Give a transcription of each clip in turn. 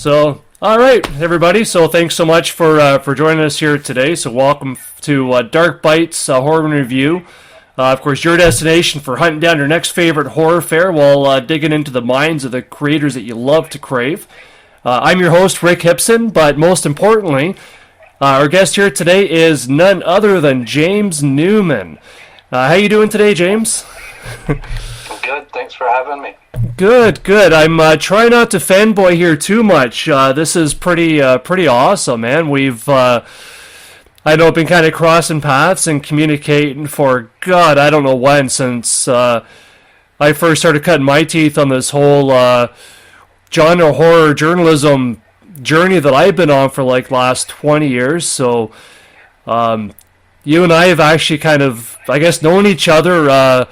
All right, everybody. So, thanks so much for joining us here today. So, welcome to Dark Bites Horror Review. Of course, your destination for hunting down your next favorite horror fare while digging into the minds of the creators that you love to crave. I'm your host, Rick Hipson, but most importantly, our guest here today is none other than James Newman. How you doing today, James? Good. Thanks for having me. Good. I'm trying not to fanboy here too much. This is pretty awesome, man. We've I know been kind of crossing paths and communicating for God, I don't know when, since I first started cutting my teeth on this whole genre horror journalism journey that I've been on for like last 20 years. So you and I have actually kind of, I guess, known each other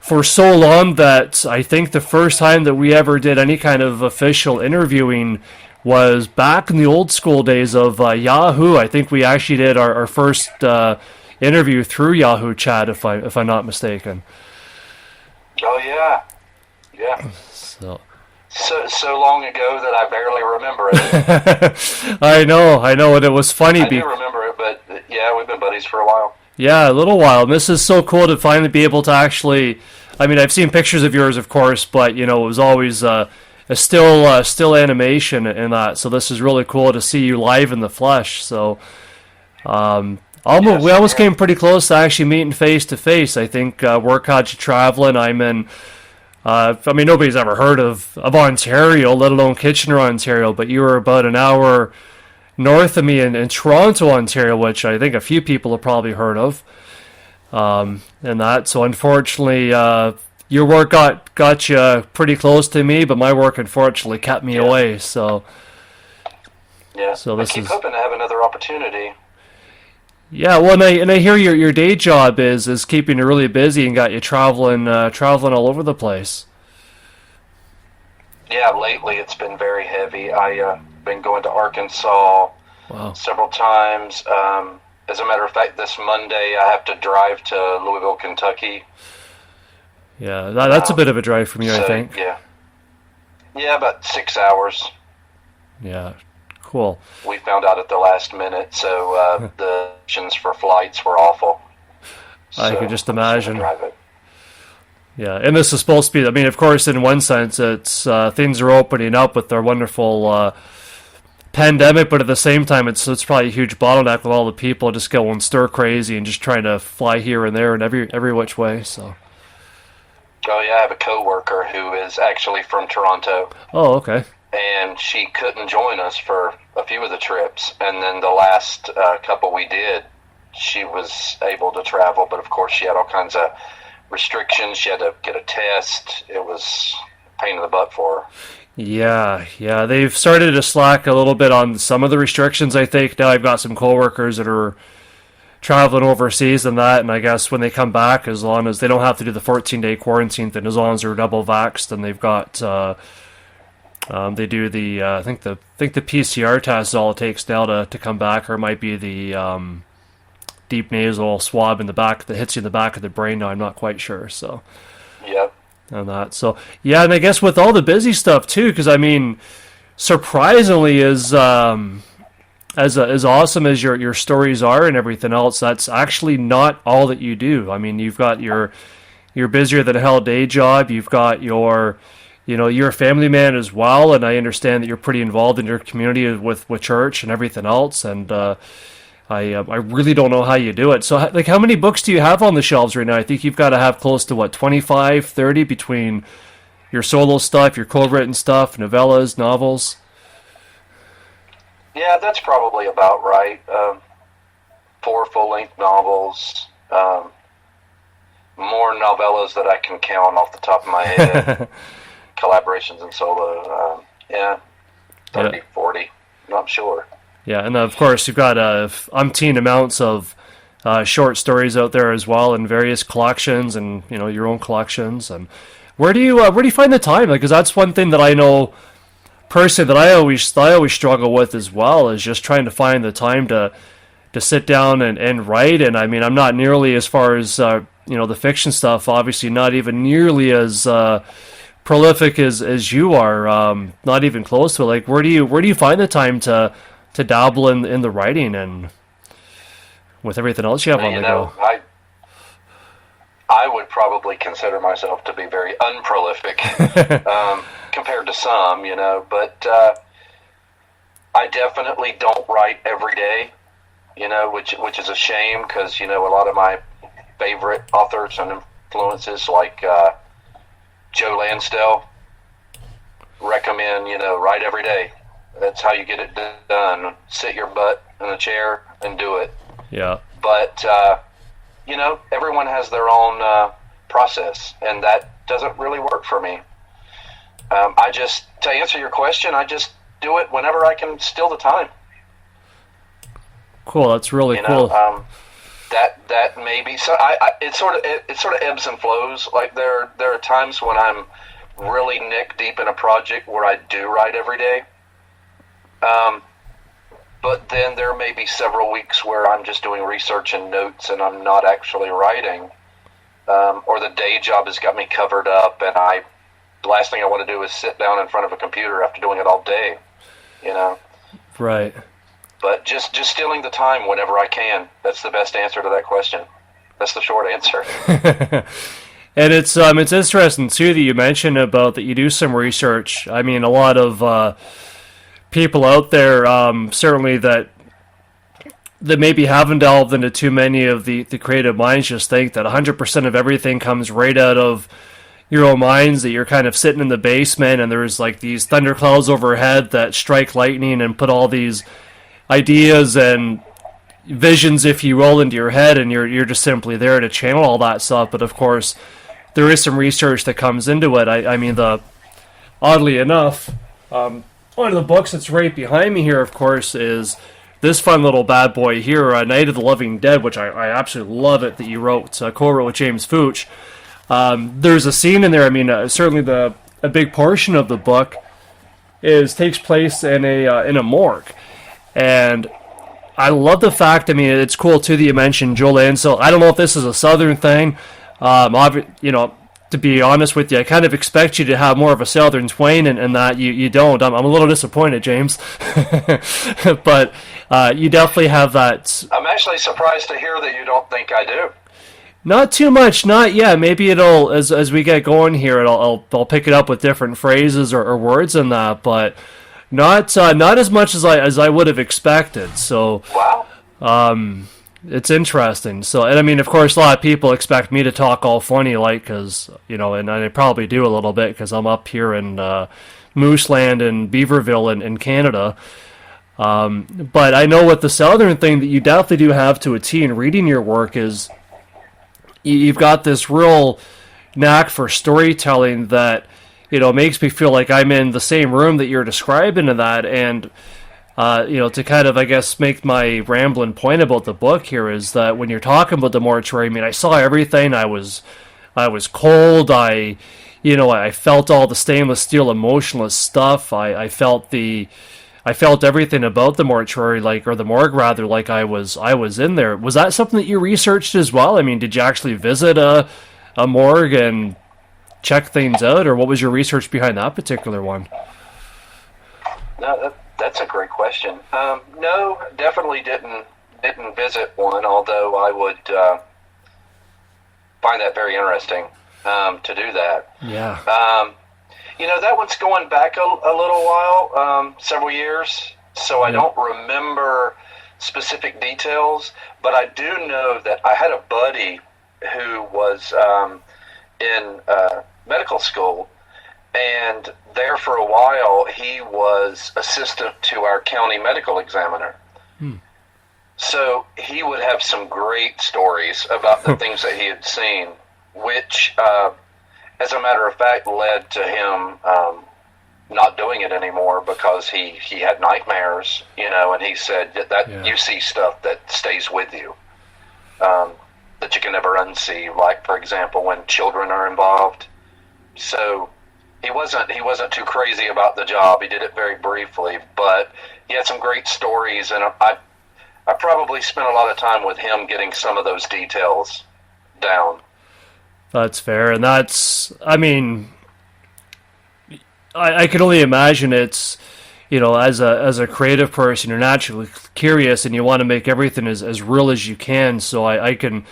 for so long that I think the first time that we ever did any kind of official interviewing was back in the old school days of Yahoo. I think we actually did our first interview through Yahoo Chat, if I'm not mistaken. Oh yeah. So long ago that I barely remember it. I know, and it was funny. I do remember it, but yeah, we've been buddies for a while. Yeah, a little while. And this is so cool to finally be able to actually. I mean, I've seen pictures of yours, of course, but it was always a still animation and that. So this is really cool to see you live in the flesh. So we almost came pretty close to actually meeting face to face. I think work had you traveling. I'm in. I mean, nobody's ever heard of Ontario, let alone Kitchener, Ontario. But you were about an hour north of me in Toronto, Ontario, which I think a few people have probably heard of. And that, so unfortunately, your work got you pretty close to me, but my work unfortunately kept me away. So yeah, so I keep hoping to have another opportunity. Yeah, well, and I hear your day job is keeping you really busy and got you traveling all over the place. Yeah, lately it's been very heavy. I've been going to Arkansas several times. As a matter of fact, this Monday I have to drive to Louisville, Kentucky. Yeah, that's a bit of a drive from you, I think. Yeah, about 6 hours. Yeah, cool. We found out at the last minute, so the options for flights were awful. I could just imagine. Yeah, and this is supposed to be, I mean, of course, in one sense, it's things are opening up with their wonderful pandemic, but at the same time, it's probably a huge bottleneck with all the people just going stir crazy and just trying to fly here and there and every which way. So. Oh yeah, I have a coworker who is actually from Toronto. Oh, okay. And she couldn't join us for a few of the trips, and then the last couple we did, she was able to travel, but of course she had all kinds of restrictions. She had to get a test. It was a pain in the butt for her. Yeah, they've started to slack a little bit on some of the restrictions, I think. Now I've got some coworkers that are traveling overseas and that, and I guess when they come back, as long as they don't have to do the 14-day quarantine thing, as long as they're double vaxxed, then they've got they do the I think the PCR test is all it takes now to come back, or it might be the deep nasal swab in the back that hits you in the back of the brain. Now I'm not quite sure. So yep. And that, so yeah, and I guess with all the busy stuff too, because I mean, surprisingly, as awesome as your stories are and everything else, that's actually not all that you do. I mean, you've got your busier than hell day job. You've got you're a family man as well, and I understand that you're pretty involved in your community with church and everything else. And I really don't know how you do it. So, like, how many books do you have on the shelves right now? I think you've got to have close to 25, 30 between your solo stuff, your co-written stuff, novellas, novels. Yeah, that's probably about right. 4 full-length novels, more novellas that I can count off the top of my head, collaborations and solo. 30, 40, not sure. Yeah, and of course you've got umpteen amounts of short stories out there as well, in various collections, and your own collections. And where do you find the time? Because that's one thing that I know personally that I always struggle with as well, is just trying to find the time to sit down and write. And I mean, I'm not nearly as far as the fiction stuff. Obviously, not even nearly as prolific as you are, not even close to it. Like, where do you find the time to dabble in the writing and with everything else you have on the go? I would probably consider myself to be very unprolific compared to some, but I definitely don't write every day, which is a shame because, a lot of my favorite authors and influences like Joe Lansdale recommend, write every day. That's how you get it done. Sit your butt in a chair and do it. Yeah. But, everyone has their own process, and that doesn't really work for me. To answer your question, I just do it whenever I can steal the time. Cool. That's really cool. That maybe so. It sort of ebbs and flows. Like there are times when I'm really neck deep in a project where I do write every day. But then there may be several weeks where I'm just doing research and notes and I'm not actually writing. Or the day job has got me covered up and the last thing I want to do is sit down in front of a computer after doing it all day, Right. But just stealing the time whenever I can. That's the best answer to that question. That's the short answer. And it's interesting too that you mentioned about that you do some research. I mean, a lot of people out there, certainly that maybe haven't delved into too many of the creative minds, just think that 100% of everything comes right out of your own minds, that you're kind of sitting in the basement and there's like these thunderclouds overhead that strike lightning and put all these ideas and visions, if you will, into your head, and you're just simply there to channel all that stuff. But of course, there is some research that comes into it. I mean, oddly enough, one of the books that's right behind me here, of course, is this fun little bad boy here, Night of the Living Dead, which I absolutely love it that you wrote, co-wrote with James Fuchs. There's a scene in there. I mean, certainly a big portion of the book takes place in a morgue, and I love the fact. I mean, it's cool too that you mentioned Joe Lansdale. I don't know if this is a Southern thing. To be honest with you, I kind of expect you to have more of a Southern twang, and that you don't. I'm a little disappointed, James. But you definitely have that. I'm actually surprised to hear that you don't think I do. Not too much, not yet. Maybe it'll, as we get going here, I'll pick it up with different phrases or words in that, but not as much as I would have expected. So, wow. It's interesting. So, and I mean, of course, a lot of people expect me to talk all funny, like, because, and I probably do a little bit, because I'm up here in Mooseland and Beaverville in Canada. But I know with the Southern thing that you definitely do have to a T in reading your work is you've got this real knack for storytelling that, makes me feel like I'm in the same room that you're describing in that, and to kind of, I guess, make my rambling point about the book here is that when you're talking about the mortuary, I mean, I saw everything. I was cold. I felt all the stainless steel emotionless stuff. I felt everything about the mortuary, or the morgue rather, like I was in there. Was that something that you researched as well? I mean, did you actually visit a morgue and check things out, or what was your research behind that particular one? No, that's a great question. No, definitely didn't visit one, although I would find that very interesting to do that. Yeah. That one's going back a little while, several years, so I don't remember specific details, but I do know that I had a buddy who was in medical school, and there for a while he was assistant to our county medical examiner. So he would have some great stories about the things that he had seen, which as a matter of fact led to him not doing it anymore because he had nightmares, and he said that you see stuff that stays with you that you can never unsee, like, for example, when children are involved. So he wasn't too crazy about the job. He did it very briefly, but he had some great stories, and I probably spent a lot of time with him getting some of those details down. That's fair, and that's, I mean, I can only imagine it's, as a creative person, you're naturally curious and you want to make everything as real as you can. So I can,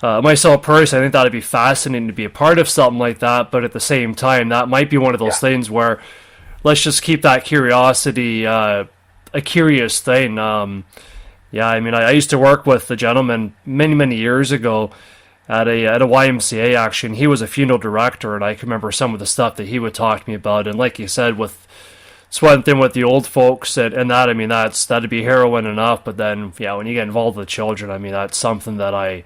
myself personally, I think that'd be fascinating to be a part of something like that. But at the same time, that might be one of those things where let's just keep that curiosity a curious thing. I mean, I used to work with a gentleman many years ago at a YMCA actually, and he was a funeral director, and I can remember some of the stuff that he would talk to me about. And like you said, it's one thing with the old folks and that, I mean, that'd be heroin enough, but then when you get involved with children, I mean, that's something that'd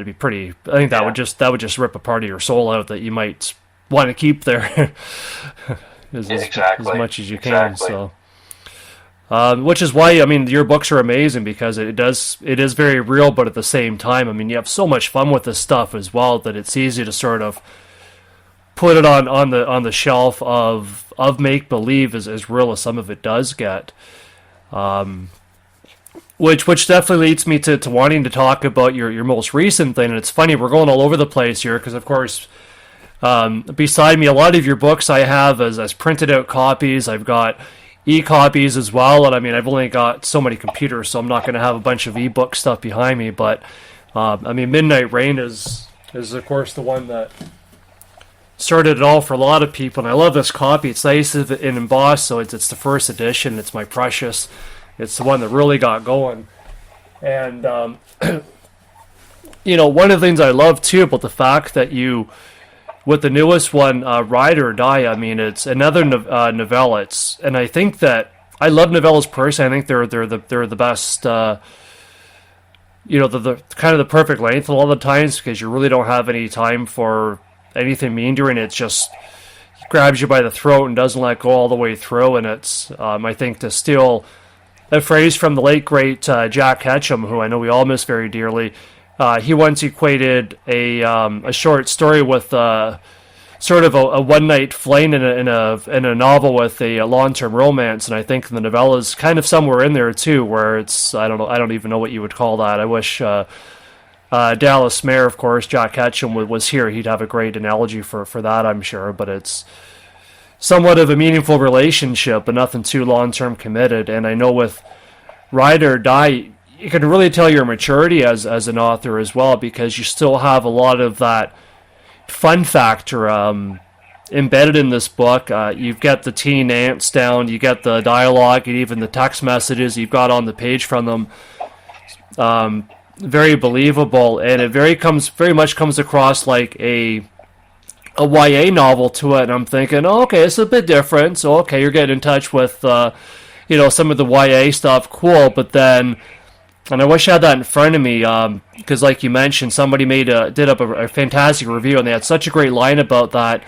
be pretty. I think that would just rip a part of your soul out that you might want to keep there as much as you can. So. Which is why, I mean, your books are amazing because it is very real, but at the same time, I mean, you have so much fun with this stuff as well that it's easy to sort of put it on the shelf of make believe as real as some of it does get. Which definitely leads me to wanting to talk about your most recent thing. And it's funny, we're going all over the place here because, of course, beside me, a lot of your books I have as printed out copies. I've got e-copies as well, and I mean, I've only got so many computers, so I'm not going to have a bunch of e-book stuff behind me, but I mean, Midnight Rain is of course the one that started it all for a lot of people, and I love this copy. It's nice and embossed, so it's the first edition. It's my precious. It's the one that really got going, and one of the things I love too about the fact that with the newest one, Ride or Die, I mean, it's another novella. And I think that I love novellas personally. I think they're the best. The kind of the perfect length a lot of the times because you really don't have any time for anything meandering. It just grabs you by the throat and doesn't let go all the way through. And it's I think to steal a phrase from the late great Jack Ketchum, who I know we all miss very dearly. He once equated a short story with sort of a one night fling in a novel with a long-term romance, and I think the novella is kind of somewhere in there too, where it's I don't even know what you would call that. I wish Dallas Mayer, of course, Jack Ketchum was here. He'd have a great analogy for that, I'm sure. But it's somewhat of a meaningful relationship, but nothing too long-term committed. And I know with Ride or Die, you can really tell your maturity as an author as well, because you still have a lot of that fun factor embedded in this book. You've got the teen angst down, you get the dialogue, and even the text messages you've got on the page from them. Very believable, and it very much comes across like a YA novel to it. And I'm thinking, okay, it's a bit different. So okay, you're getting in touch with some of the YA stuff, cool, but then. And I wish I had that in front of me, because like you mentioned, somebody did up a fantastic review, and they had such a great line about that,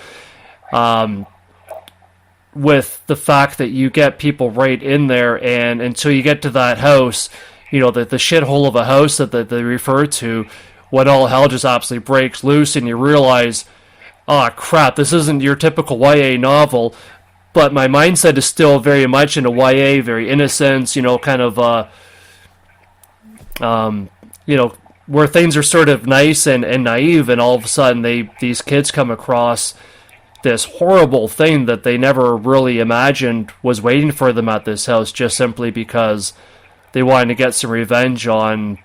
with the fact that you get people right in there, and until you get to that house, the shithole of a house that they refer to, when all hell just absolutely breaks loose, and you realize, oh crap, this isn't your typical YA novel, but my mindset is still very much into YA, very innocent, kind of. Where things are sort of nice and naive, and all of a sudden these kids come across this horrible thing that they never really imagined was waiting for them at this house, just simply because they wanted to get some revenge on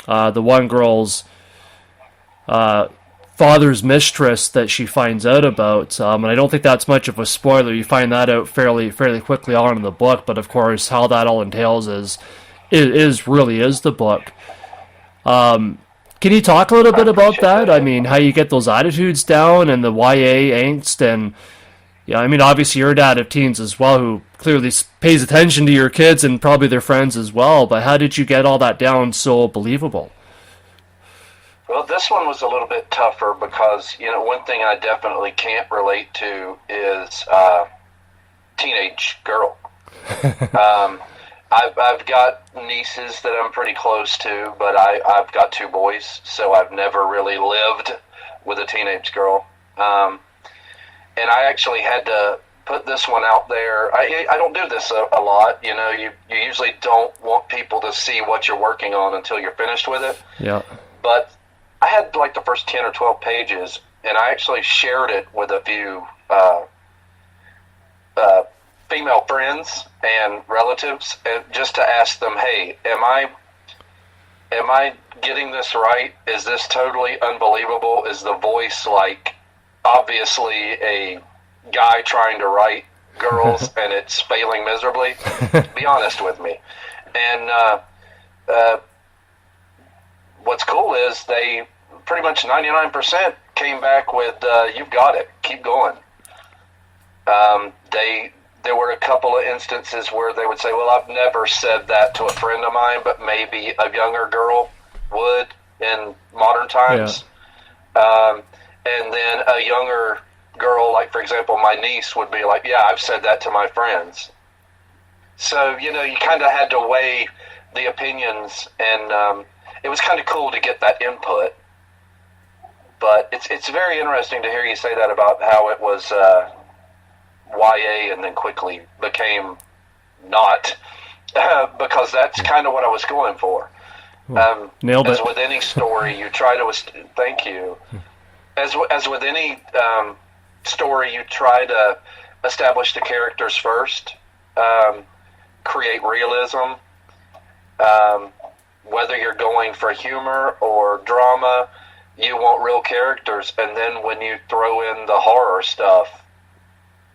the one girl's father's mistress that she finds out about. And I don't think that's much of a spoiler. You find that out fairly quickly on in the book, but of course how that all entails is the book. Can you talk a little bit about that? I mean, how you get those attitudes down and the YA angst, and I mean, obviously you're a dad of teens as well who clearly pays attention to your kids and probably their friends as well, but how did you get all that down so believable? Well, this one was a little bit tougher because, one thing I definitely can't relate to is teenage girl. I've got nieces that I'm pretty close to, but I've got two boys, so I've never really lived with a teenage girl. And I actually had to put this one out there. I don't do this a lot. You usually don't want people to see what you're working on until you're finished with it. Yeah. But I had like the first 10 or 12 pages, and I actually shared it with a few female friends and relatives, and just to ask them, hey, am I getting this right? Is this totally unbelievable? Is the voice like obviously a guy trying to write girls and it's failing miserably? Be honest with me. And what's cool is they pretty much 99% came back with, you've got it, keep going. There were a couple of instances where they would say, well, I've never said that to a friend of mine, but maybe a younger girl would in modern times. Yeah. And then a younger girl, like, for example, my niece would be like, yeah, I've said that to my friends. So, you kind of had to weigh the opinions, and it was kind of cool to get that input. But it's very interesting to hear you say that about how it was YA and then quickly became not, because that's kind of what I was going for. Nailed it. As with any story, you try to... Thank you. As with any story, you try to establish the characters first, create realism, whether you're going for humor or drama, you want real characters, and then when you throw in the horror stuff,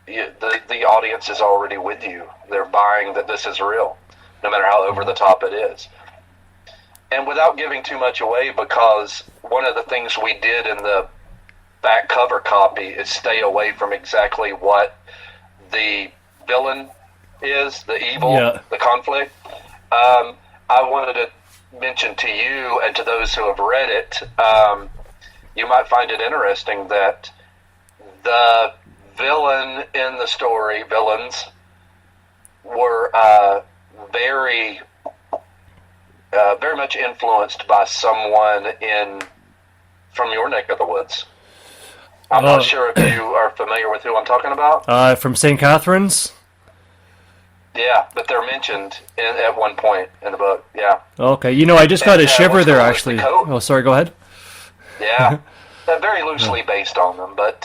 the audience is already with you. They're buying that this is real, no matter how over the top it is. And without giving too much away, because one of the things we did in the back cover copy is stay away from exactly what the villain is, the evil, the conflict. I wanted to mention to you and to those who have read it, you might find it interesting that the villain in the story, villains, were very much influenced by someone from your neck of the woods. I'm not sure if you are familiar with who I'm talking about. From St. Catharines? Yeah, but they're mentioned at one point in the book, yeah. Okay, I just got a shiver there, actually. Oh, sorry, go ahead. Yeah, very loosely based on them, but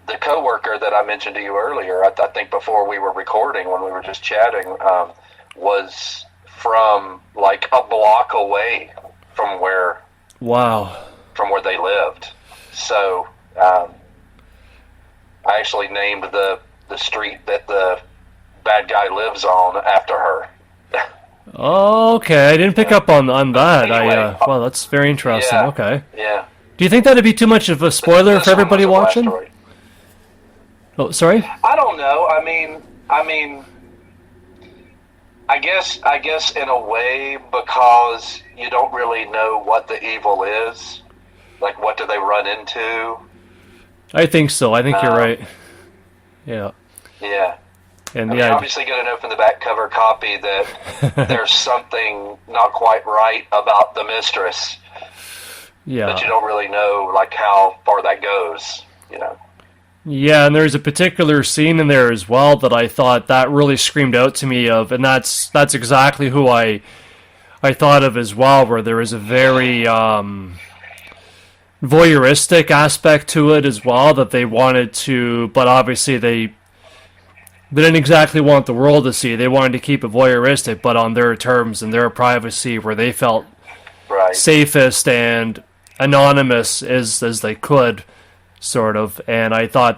the coworker that I mentioned to you earlier, I think before we were recording, when we were just chatting, was from like a block away from where they lived. So I actually named the street that the bad guy lives on after her. Okay, I didn't pick up on that. Anyway, wow, that's very interesting. Yeah, okay. Yeah. Do you think that'd be too much of a spoiler for everybody watching? Oh, sorry? I don't know. I mean, I guess in a way, because you don't really know what the evil is. Like, what do they run into? I think so. I think you're right. Yeah. Yeah. And I mean, obviously going to know from the back cover copy that there's something not quite right about the mistress. Yeah. But you don't really know, like, how far that goes, Yeah, and there's a particular scene in there as well that I thought that really screamed out to me of, and that's exactly who I thought of as well, where there is a very voyeuristic aspect to it as well that they wanted to, but obviously they didn't exactly want the world to see. They wanted to keep it voyeuristic, but on their terms and their privacy, where they felt safest and anonymous as they could, sort of. And I thought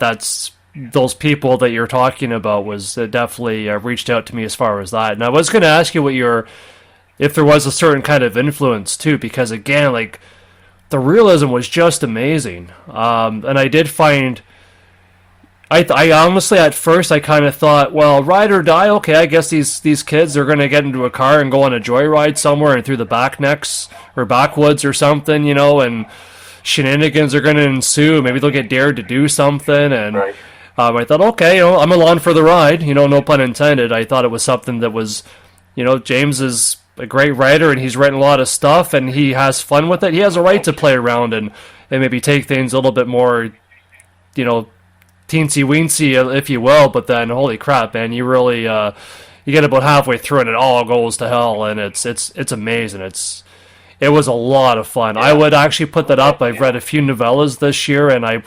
those people that you're talking about was definitely reached out to me as far as that. And I was going to ask you if there was a certain kind of influence too, because again, like, the realism was just amazing. And I did find, I honestly, at first, I kind of thought, well, ride or die, okay, I guess these kids are going to get into a car and go on a joyride somewhere and through the backwoods or something, and shenanigans are going to ensue. Maybe they'll get dared to do something, and I thought, okay, I'm along for the ride, no pun intended. I thought it was something that was, James is a great writer, and he's written a lot of stuff, and he has fun with it. He has a right to play around and maybe take things a little bit more, teensy-weensy, if you will, but then, holy crap, man, you really, you get about halfway through and it all goes to hell, and it's amazing. It was a lot of fun. Yeah. I would actually put that up. I've read a few novellas this year, and I'm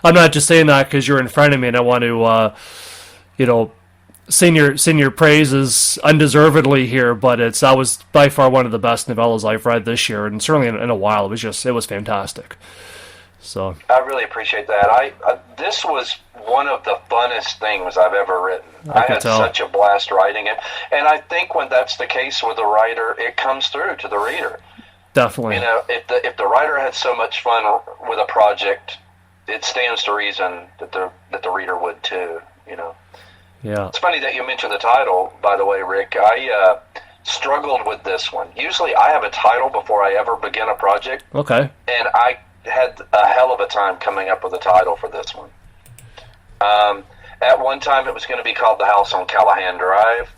not just saying that because you're in front of me and I want to, senior praises undeservedly here, but that was by far one of the best novellas I've read this year, and certainly in a while. It was fantastic. So I really appreciate that. This was one of the funnest things I've ever written. I had such a blast writing it, and I think when that's the case with a writer, it comes through to the reader. Definitely. If the writer had so much fun with a project, it stands to reason that the reader would too. Yeah. It's funny that you mentioned the title, by the way, Rick. I struggled with this one. Usually I have a title before I ever begin a project. Okay. And I had a hell of a time coming up with a title for this one. At one time it was going to be called The House on Callahan Drive.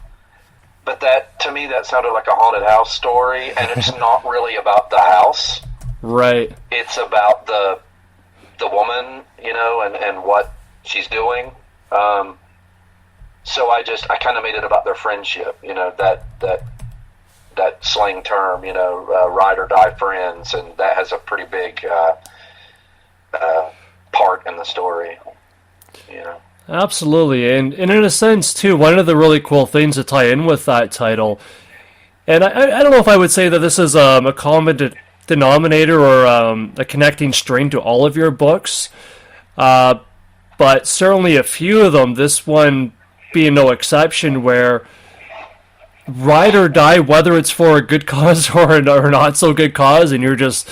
But to me, that sounded like a haunted house story, and it's not really about the house. Right. It's about the woman, and what she's doing. So I kind of made it about their friendship, that slang term, ride or die friends, and that has a pretty big part in the story, Absolutely, and in a sense too, one of the really cool things to tie in with that title, and I don't know if I would say that this is a common denominator or a connecting string to all of your books, but certainly a few of them, this one being no exception, where ride or die, whether it's for a good cause or not so good cause, and you're just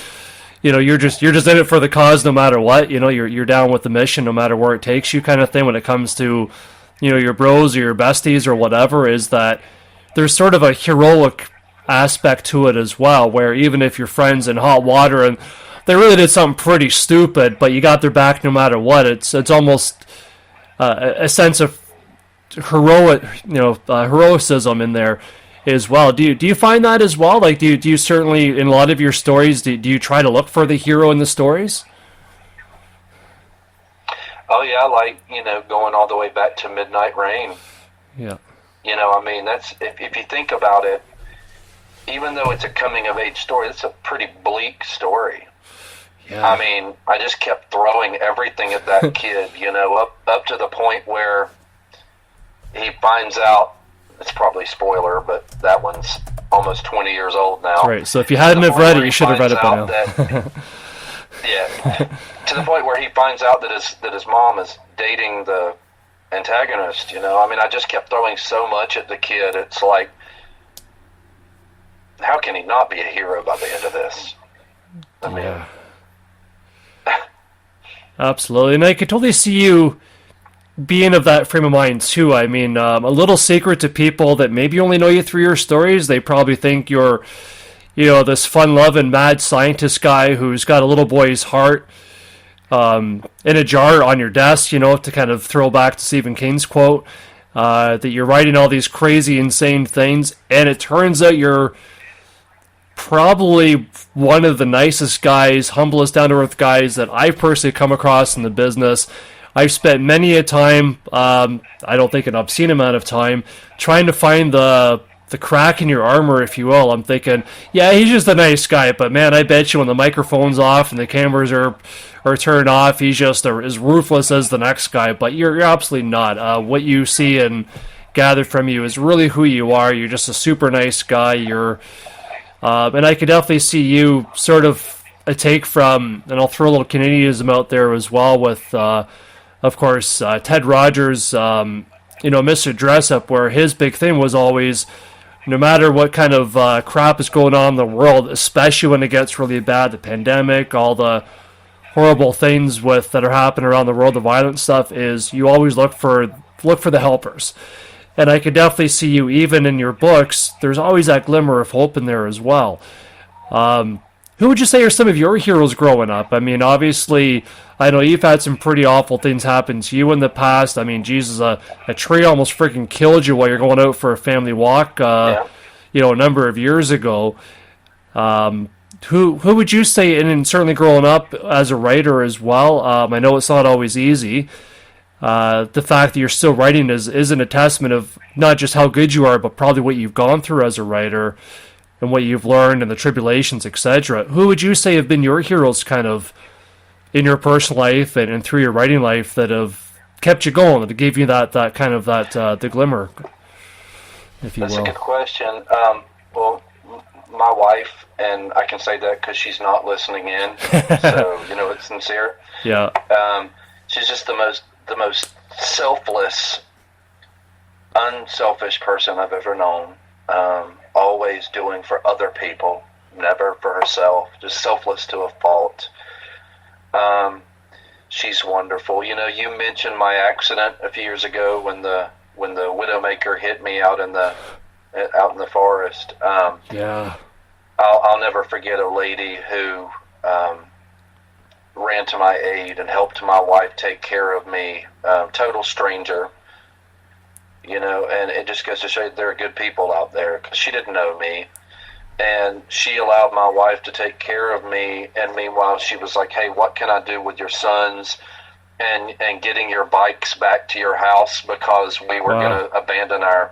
in it for the cause no matter what. You're down with the mission no matter where it takes you, kind of thing. When it comes to your bros or your besties or whatever, is that there's sort of a heroic aspect to it as well, where even if your friends in hot water and they really did something pretty stupid, but you got their back no matter what, it's almost a sense of heroicism in there as well. Do you find that as well? Like, do you certainly, in a lot of your stories, do you try to look for the hero in the stories? Oh yeah, like going all the way back to Midnight Rain. Yeah. That's if you think about it, even though it's a coming of age story, it's a pretty bleak story. Yeah. I just kept throwing everything at that kid, up to the point where he finds out, it's probably a spoiler, but that one's almost 20 years old now. Right, so if you hadn't have read it, you should have read it by now. Yeah, to the point where he finds out that his mom is dating the antagonist, I just kept throwing so much at the kid, it's like, how can he not be a hero by the end of this? Yeah. Absolutely, and I could totally see you being of that frame of mind too. A little secret to people that maybe only know you through your stories, they probably think you're, this fun-loving mad scientist guy who's got a little boy's heart in a jar on your desk, to kind of throw back to Stephen King's quote, that you're writing all these crazy, insane things, and it turns out you're probably one of the nicest guys, humblest, down-to-earth guys that I've personally come across in the business. I've spent many a time, I don't think an obscene amount of time, trying to find the crack in your armor, if you will. I'm thinking, yeah, he's just a nice guy, but man, I bet you when the microphone's off and the cameras are turned off, he's just as ruthless as the next guy. But you're absolutely not. What you see and gather from you is really who you are. You're just a super nice guy. And I could definitely see you sort of a take from, and I'll throw a little Canadianism out there as well with, of course, Ted Rogers, Mr. Dress-Up, where his big thing was always, no matter what kind of crap is going on in the world, especially when it gets really bad, the pandemic, all the horrible things that are happening around the world, the violent stuff, is you always look for the helpers. And I could definitely see you, even in your books, there's always that glimmer of hope in there as well. Who would you say are some of your heroes growing up? Obviously, I know you've had some pretty awful things happen to you in the past. Jesus, a tree almost freaking killed you while you're going out for a family walk, a number of years ago. Who would you say, and certainly growing up as a writer as well, I know it's not always easy. The fact that you're still writing isn't a testament of not just how good you are, but probably what you've gone through as a writer and what you've learned and the tribulations, etc. Who would you say have been your heroes kind of in your personal life and through your writing life that have kept you going, that gave you that kind of the glimmer, if you will? That's a good question. Well, my wife, and I can say that because she's not listening in, so it's sincere. Yeah. She's just the most selfless, unselfish person I've ever known. Always doing for other people, never for herself. Just selfless to a fault. She's wonderful. You mentioned my accident a few years ago when the Widowmaker hit me out in the forest. Yeah. I'll never forget a lady who ran to my aid and helped my wife take care of me. Total stranger. And it just goes to show you there are good people out there, because she didn't know me. And she allowed my wife to take care of me, and meanwhile she was like, hey, what can I do with your sons and getting your bikes back to your house, because we were going to abandon our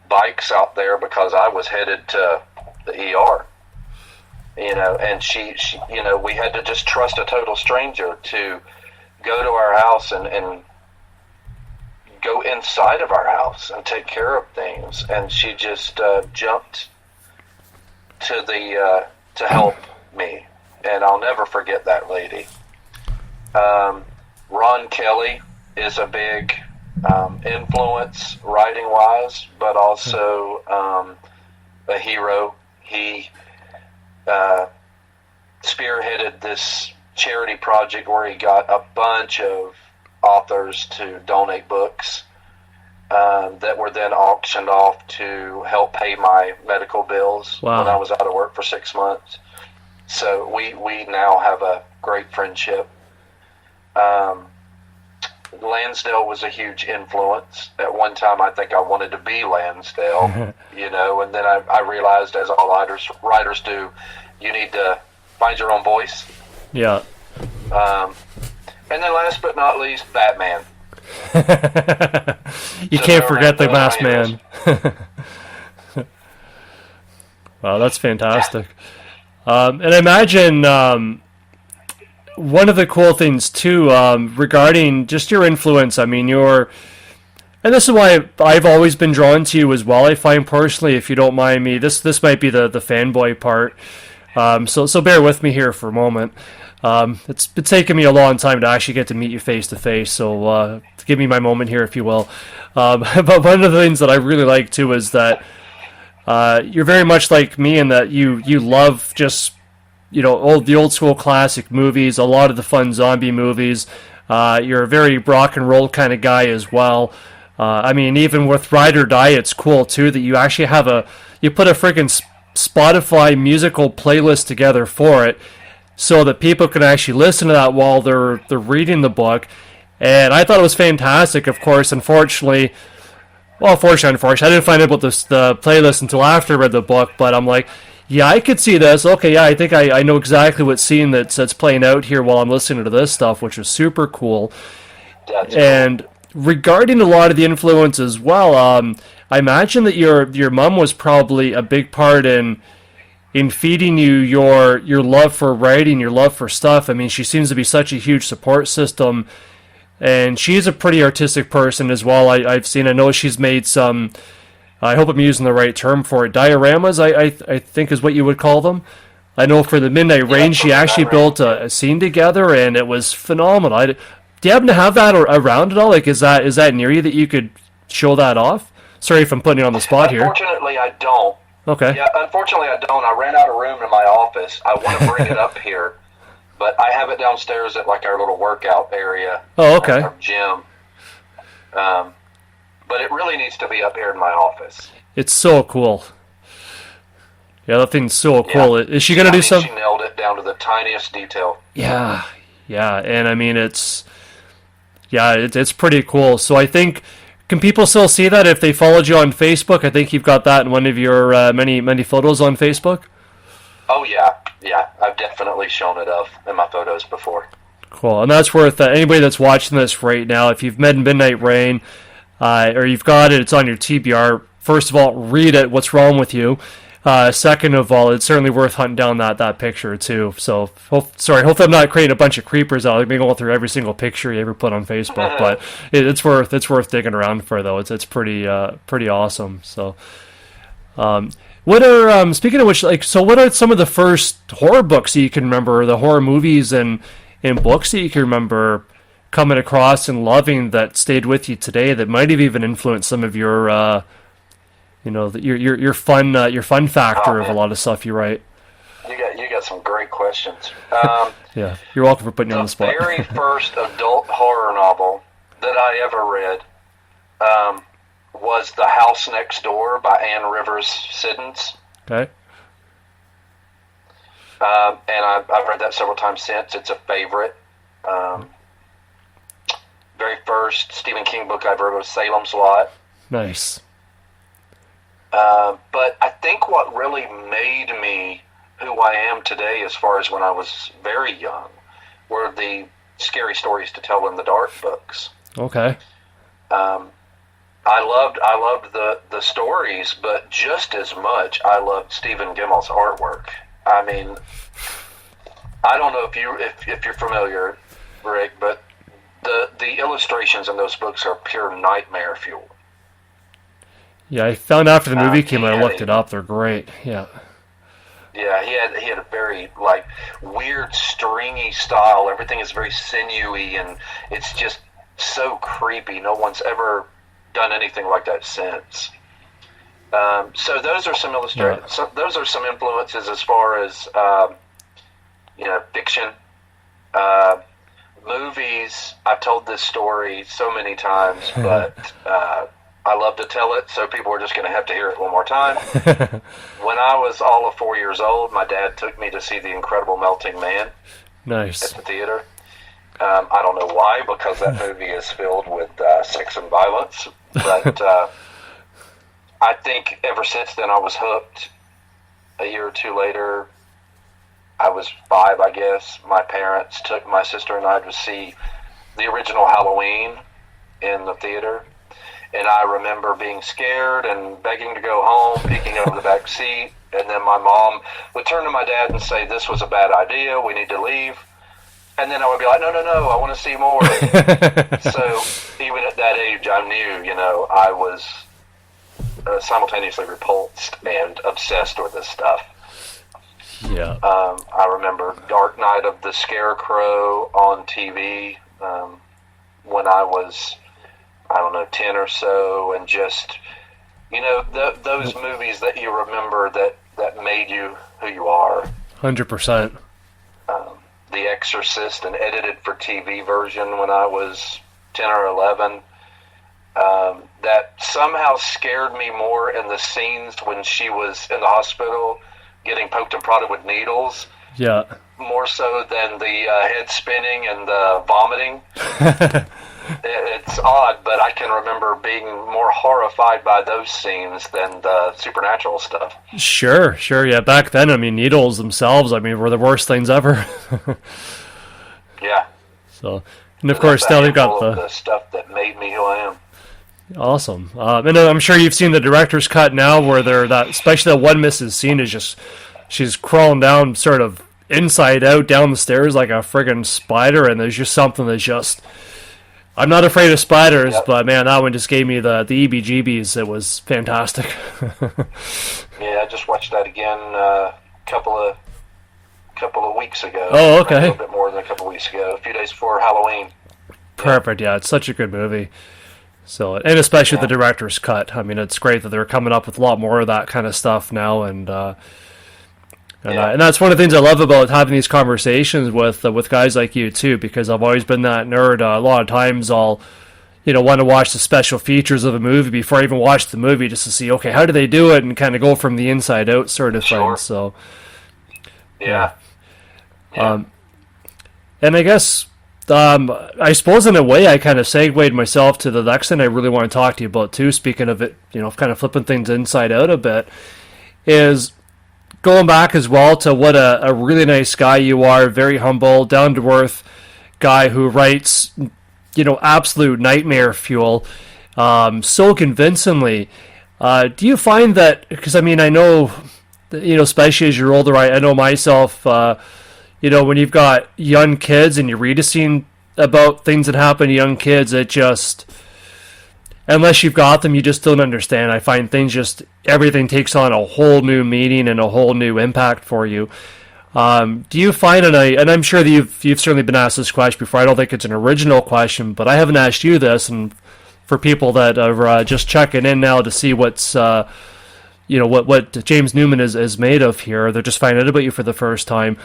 bikes out there because I was headed to the ER. And she we had to just trust a total stranger to go to our house and go inside of our house and take care of things. And she just jumped to help me, and I'll never forget that lady. Ron Kelly is a big influence writing wise, but also a hero. He spearheaded this charity project where he got a bunch of authors to donate books that were then auctioned off to help pay my medical bills when I was out of work for 6 months. So we now have a great friendship. Lansdale was a huge influence. At one time, I think I wanted to be Lansdale, and then I realized, as all writers do, you need to find your own voice. Yeah. And then last but not least, Batman. You can't forget the Masked Man. Wow, that's fantastic. And I imagine one of the cool things too, regarding just your influence. I mean, and this is why I've always been drawn to you as well. I find personally, if you don't mind me, this might be the fanboy part. So bear with me here for a moment. It's been taking me a long time to actually get to meet you face to face, so give me my moment here, if you will. But one of the things that I really like too is that you're very much like me in that you love just the old school classic movies, a lot of the fun zombie movies. You're a very rock and roll kind of guy as well. I mean, even with Ride or Die, it's cool too that you actually have you put a freaking Spotify musical playlist together for it, so that people can actually listen to that while they're reading the book. And I thought it was fantastic. Of course, unfortunately, I didn't find out about the playlist until after I read the book, but I'm like, yeah, I could see this. Okay, yeah, I think I know exactly what scene that's playing out here while I'm listening to this stuff, which is super cool. And regarding a lot of the influence as well, I imagine that your mom was probably a big part in feeding you your love for writing, your love for stuff. I mean, she seems to be such a huge support system, and she's a pretty artistic person as well. I've seen, I know she's made some, I hope I'm using the right term for it, dioramas, I think is what you would call them. I know for the Midnight Rain, she actually built a scene together, and it was phenomenal. Do you happen to have that around at all? Like, is that near you that you could show that off? Sorry if I'm putting you on the spot here. Unfortunately, I don't. Okay. Yeah, unfortunately I don't. I ran out of room in my office. I want to bring it up here, but I have it downstairs at like our little workout area. Oh, okay. Our gym. But it really needs to be up here in my office. It's so cool. Yeah, that thing's so cool. Is she going to do something? She nailed it down to the tiniest detail. Yeah, and I mean, it's pretty cool. So I think, can people still see that if they followed you on Facebook? I think you've got that in one of your many photos on Facebook. Oh yeah, I've definitely shown it off in my photos before. Cool, and that's worth anybody that's watching this right now. If you've met Midnight Rain, or you've got it, it's on your TBR. First of all, read it. What's wrong with you? Second of all, it's certainly worth hunting down that picture too. So, hopefully I'm not creating a bunch of creepers out. I've been going through every single picture you ever put on Facebook, but it's worth digging around for though. It's pretty awesome. So, what are speaking of which, like, so what are some of the first horror books that you can remember, or the horror movies and books that you can remember coming across and loving that stayed with you today, that might have even influenced some of your your fun factor of a lot of stuff you write? You got some great questions. Yeah, you're welcome for putting you on the spot. The very first adult horror novel that I ever read was The House Next Door by Anne Rivers Siddons. Okay. And I've read that several times since. It's a favorite. Very first Stephen King book I ever read was Salem's Lot. Nice. But I think what really made me who I am today, as far as when I was very young, were the Scary Stories to Tell in the Dark books. Okay. I loved the stories, but just as much I loved Stephen Gimmel's artwork. I mean, I don't know if you're familiar, Rick, but the illustrations in those books are pure nightmare fuel. Yeah, I found after the movie came out, I looked it up. They're great. Yeah. Yeah, he had a very weird stringy style. Everything is very sinewy, and it's just so creepy. No one's ever done anything like that since. So those are some illustrations. Yeah. Those are some influences as far as fiction. Movies. I've told this story so many times, but I love to tell it, so people are just going to have to hear it one more time. When I was all of 4 years old, my dad took me to see The Incredible Melting Man. Nice. At the theater. I don't know why, because that movie is filled with sex and violence. But I think ever since then I was hooked. A year or two later, I was 5, I guess. My parents took my sister and I to see the original Halloween in the theater. And I remember being scared and begging to go home, peeking over the back seat. And then my mom would turn to my dad and say, "This was a bad idea. We need to leave." And then I would be like, no, I want to see more. So even at that age, I knew, I was simultaneously repulsed and obsessed with this stuff. Yeah. I remember Dark Night of the Scarecrow on TV when I was, 10 or so, and just, those movies that you remember that made you who you are. 100%. The Exorcist, an edited for TV version when I was 10 or 11, that somehow scared me more in the scenes when she was in the hospital getting poked and prodded with needles. Yeah. More so than the head spinning and the vomiting. It's odd, but I can remember being more horrified by those scenes than the supernatural stuff. Sure. Yeah, back then, needles themselves, were the worst things ever. Yeah. So, and of course, now they've got the stuff that made me who I am. Awesome. And I'm sure you've seen the director's cut now, where especially that one Mrs. Scene is just, she's crawling down sort of inside out down the stairs like a friggin' spider, and there's just something that's just, I'm not afraid of spiders, yep. But man, that one just gave me the EBGBs. It was fantastic. Yeah, I just watched that again a couple of weeks ago. Oh, okay. A little bit more than a couple of weeks ago, a few days before Halloween. Perfect. Yeah, it's such a good movie. So, and especially the director's cut. It's great that they're coming up with a lot more of that kind of stuff now, and that's one of the things I love about having these conversations with guys like you too, because I've always been that nerd. A lot of times I'll, want to watch the special features of a movie before I even watch the movie, just to see, okay, how do they do it, and kind of go from the inside out sort of thing. So, yeah. And I guess, I suppose in a way I kind of segued myself to the next thing I really want to talk to you about too, speaking of it, kind of flipping things inside out a bit, is going back as well to what a really nice guy you are, very humble, down-to-earth guy who writes, absolute nightmare fuel so convincingly. Do you find that, because I know especially as you're older. I know myself, when you've got young kids and you read a scene about things that happen to young kids, it just, unless you've got them, you just don't understand. I find everything takes on a whole new meaning and a whole new impact for you. Do you find, and I'm sure that you've certainly been asked this question before, I don't think it's an original question, but I haven't asked you this, and for people that are just checking in now to see what's, what James Newman is made of here, they're just finding out about you for the first time.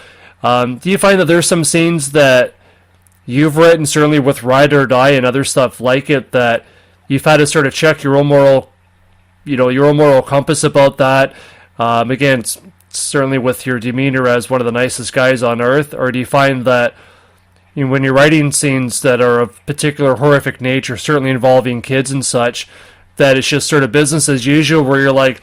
Do you find that there's some scenes that you've written, certainly with Ride or Die and other stuff like it, that you've had to sort of check your own moral compass about that? Again, certainly with your demeanor as one of the nicest guys on earth, or do you find that when you're writing scenes that are of particular horrific nature, certainly involving kids and such, that it's just sort of business as usual, where you're like,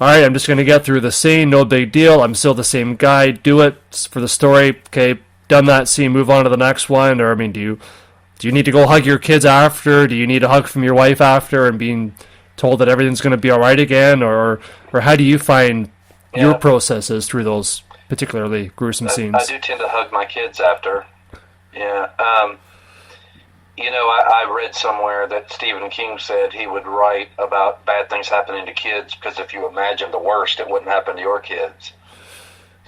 all right, I'm just going to get through the scene, no big deal, I'm still the same guy, do it for the story, okay, done that scene, move on to the next one? Or, I mean, do you need to go hug your kids after? Do you need a hug from your wife after and being told that everything's going to be all right again? Or how do you find your processes through those particularly gruesome scenes? I do tend to hug my kids after. Yeah. I read somewhere that Stephen King said he would write about bad things happening to kids because if you imagine the worst, it wouldn't happen to your kids.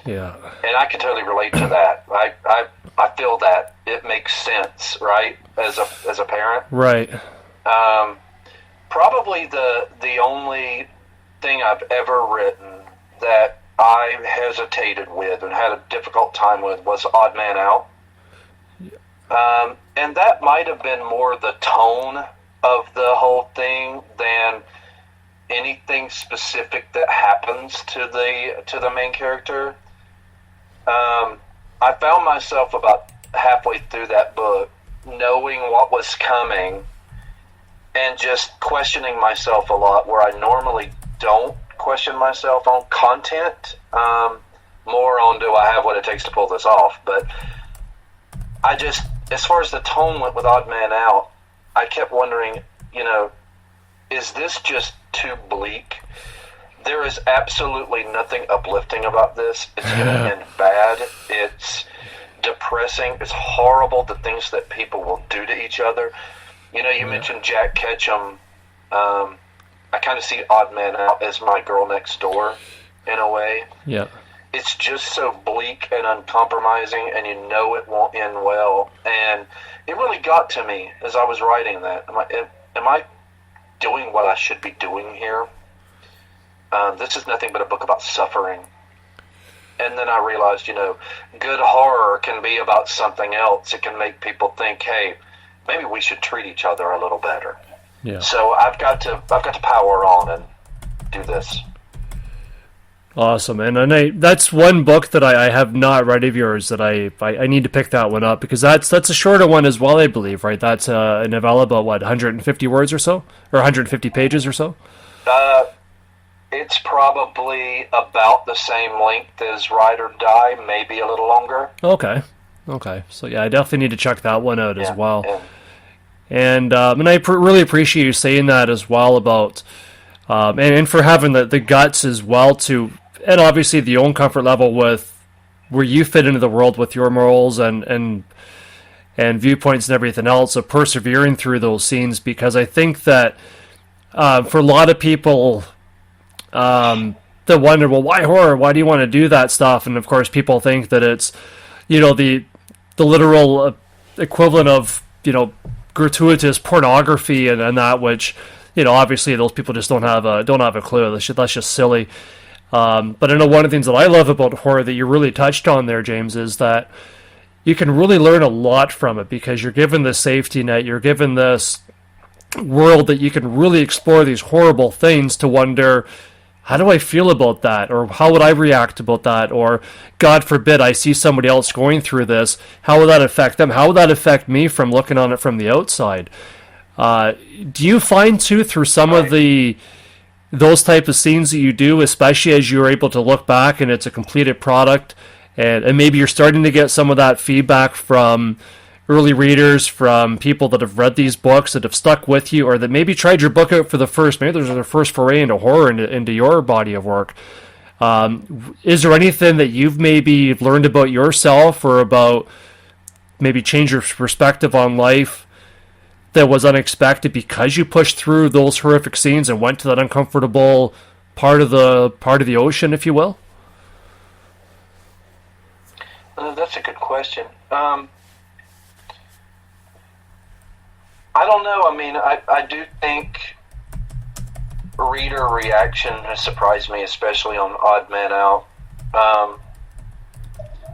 Yeah. And I can totally relate to that. I feel that. It makes sense, right? As a parent. Right. Probably the only thing I've ever written that I hesitated with and had a difficult time with was Odd Man Out. And that might have been more the tone of the whole thing than anything specific that happens to the main character. I found myself about halfway through that book knowing what was coming and just questioning myself a lot, where I normally don't question myself on content, more on do I have what it takes to pull this off. But I just, as far as the tone went with Odd Man Out, I kept wondering, is this just too bleak? There is absolutely nothing uplifting about this. It's going to end bad. It's depressing. It's horrible, the things that people will do to each other. You mentioned Jack Ketchum. I kind of see Odd Man Out as my girl next door, in a way. Yeah. It's just so bleak and uncompromising, and it won't end well. And it really got to me as I was writing that. Am I doing what I should be doing here? This is nothing but a book about suffering. And then I realized, good horror can be about something else. It can make people think, hey, maybe we should treat each other a little better. Yeah. So I've got to power on and do this. Awesome, and that's one book that I have not read of yours that I need to pick that one up, because that's a shorter one as well, I believe, right? That's a novella about 150 words or so, or 150 pages or so. It's probably about the same length as Ride or Die, maybe a little longer. Okay. So yeah, I definitely need to check that one out as well. Yeah. And I really appreciate you saying that as well about, and for having the guts as well to, and obviously the own comfort level with where you fit into the world with your morals and viewpoints and everything else, of persevering through those scenes, because I think that for a lot of people that wonder, well, why horror? Why do you want to do that stuff? And of course, people think that it's, the literal equivalent of, gratuitous pornography and that, which, obviously those people just don't have a clue. That's just silly. But I know one of the things that I love about horror that you really touched on there, James, is that you can really learn a lot from it, because you're given this safety net, you're given this world that you can really explore these horrible things to wonder, how do I feel about that? Or how would I react about that? Or, God forbid, I see somebody else going through this. How would that affect them? How would that affect me from looking on it from the outside? Do you find, too, through some of those type of scenes that you do, especially as you're able to look back and it's a completed product, and maybe you're starting to get some of that feedback from early readers, from people that have read these books, that have stuck with you, or that maybe tried your book out for the first, maybe there's their first foray into horror, into your body of work. Is there anything that you've maybe learned about yourself or about maybe change your perspective on life that was unexpected because you pushed through those horrific scenes and went to that uncomfortable part of the ocean, if you will? That's a good question. I don't know. I mean, I do think reader reaction has surprised me, especially on Odd Man Out.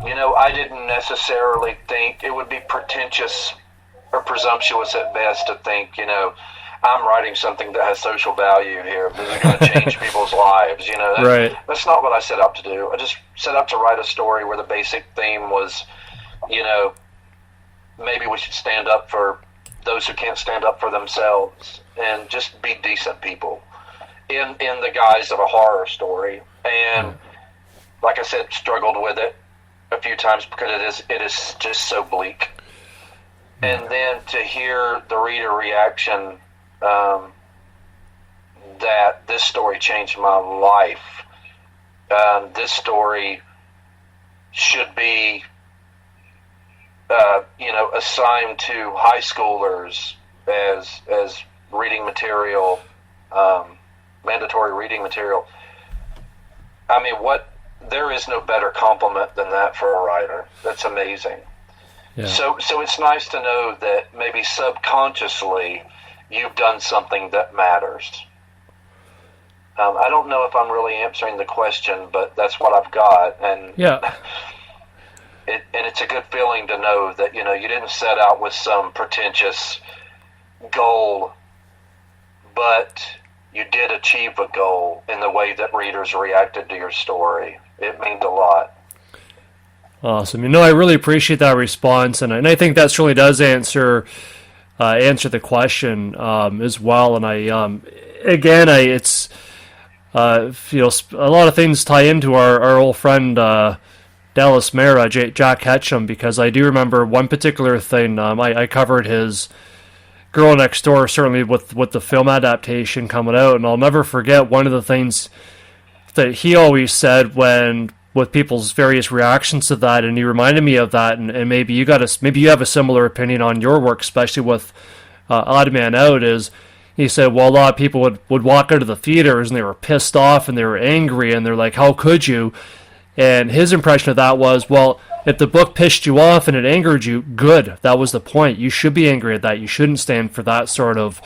I didn't necessarily think it would be pretentious or presumptuous at best to think, I'm writing something that has social value here. This is going to change people's lives. Right. That's not what I set out to do. I just set out to write a story where the basic theme was, maybe we should stand up for those who can't stand up for themselves and just be decent people in the guise of a horror story. And like I said, struggled with it a few times because it is just so bleak. And then to hear the reader reaction that this story changed my life. This story should be, assigned to high schoolers as reading material, mandatory reading material. I mean, there is no better compliment than that for a writer. That's amazing. Yeah. So it's nice to know that maybe subconsciously you've done something that matters. I don't know if I'm really answering the question, but that's what I've got. And yeah. It's a good feeling to know that, you didn't set out with some pretentious goal, but you did achieve a goal in the way that readers reacted to your story. It means a lot. Awesome. I really appreciate that response, and I think that certainly does answer the question as well. And it's a lot of things tie into our old friend Dallas Mayer, Jack Ketchum, because I do remember one particular thing. I covered his Girl Next Door, certainly with the film adaptation coming out, and I'll never forget one of the things that he always said with people's various reactions to that, and he reminded me of that, and maybe you have a similar opinion on your work, especially with Odd Man Out. Is he said, well, a lot of people would walk out of the theaters and they were pissed off and they were angry and they're like, how could you? And his impression of that was, well, if the book pissed you off and it angered you, good. That was the point. You should be angry at that. You shouldn't stand for that sort of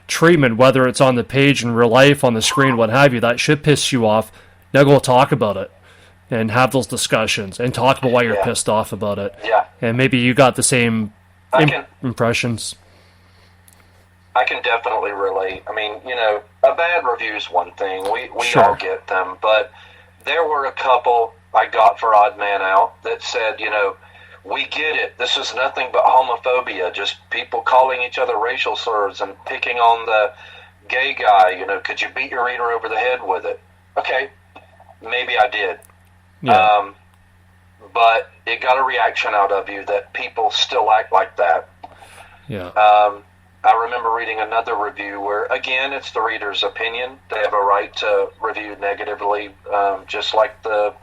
treatment, whether it's on the page in real life, on the screen, what have you. That should piss you off. Now go talk about it and have those discussions and talk about why you're pissed off about it. Yeah. And maybe you got the same impressions. I can definitely relate. I mean, a bad review is one thing. We Sure. all get them. But there were a couple I got for Odd Man Out that said, we get it. This is nothing but homophobia, just people calling each other racial slurs and picking on the gay guy. Could you beat your reader over the head with it? Okay, maybe I did. Yeah. But it got a reaction out of you that people still act like that. Yeah. I remember reading another review where, again, it's the reader's opinion. They have a right to review negatively, just like the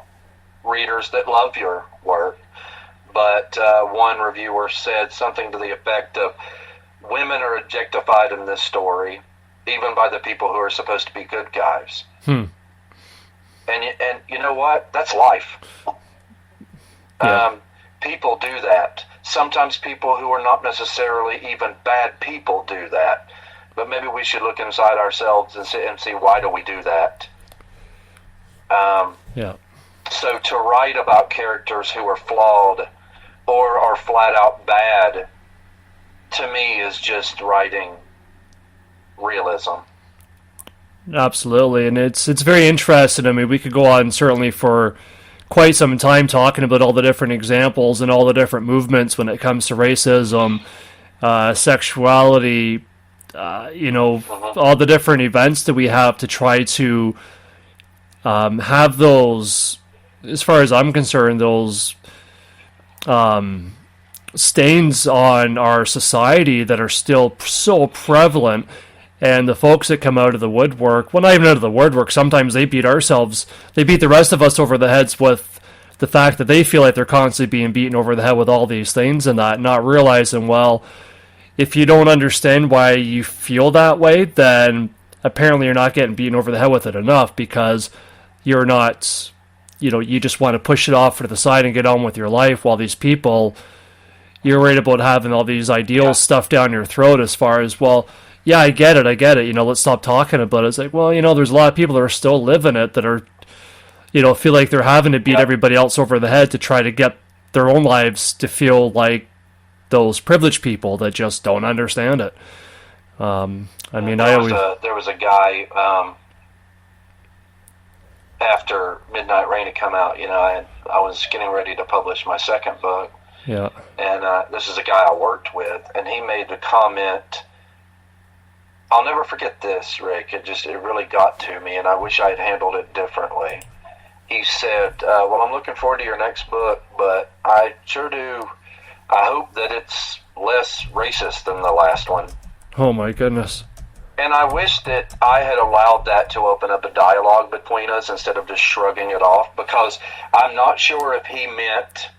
readers that love your work. But one reviewer said something to the effect of, women are objectified in this story, even by the people who are supposed to be good guys. And you know what? That's life. Yeah. People do that. Sometimes people who are not necessarily even bad people do that. But maybe we should look inside ourselves and see why do we do that. Yeah. So to write about characters who are flawed or are flat out bad, to me, is just writing realism. Absolutely, and it's very interesting. I mean, we could go on certainly for quite some time talking about all the different examples and all the different movements when it comes to racism, sexuality, all the different events that we have to try to have those, as far as I'm concerned, those stains on our society that are still so prevalent. And the folks that come out of the woodwork, well, not even out of the woodwork, sometimes they beat the rest of us over the heads with the fact that they feel like they're constantly being beaten over the head with all these things and that, not realizing, well, if you don't understand why you feel that way, then apparently you're not getting beaten over the head with it enough, because you're not, you just want to push it off to the side and get on with your life, while these people, you're worried about having all these ideals stuffed down your throat as far as, well, yeah, I get it, let's stop talking about it. It's like, well, there's a lot of people that are still living it that are, feel like they're having to beat everybody else over the head to try to get their own lives to feel like those privileged people that just don't understand it. There was a guy after Midnight Rain had come out. I was getting ready to publish my second book. Yeah. And this is a guy I worked with, and he made the comment. I'll never forget this, Rick. It really got to me, and I wish I had handled it differently. He said, "Well, I'm looking forward to your next book, but I sure do. I hope that it's less racist than the last one." Oh my goodness. And I wish that I had allowed that to open up a dialogue between us instead of just shrugging it off, because I'm not sure if he meant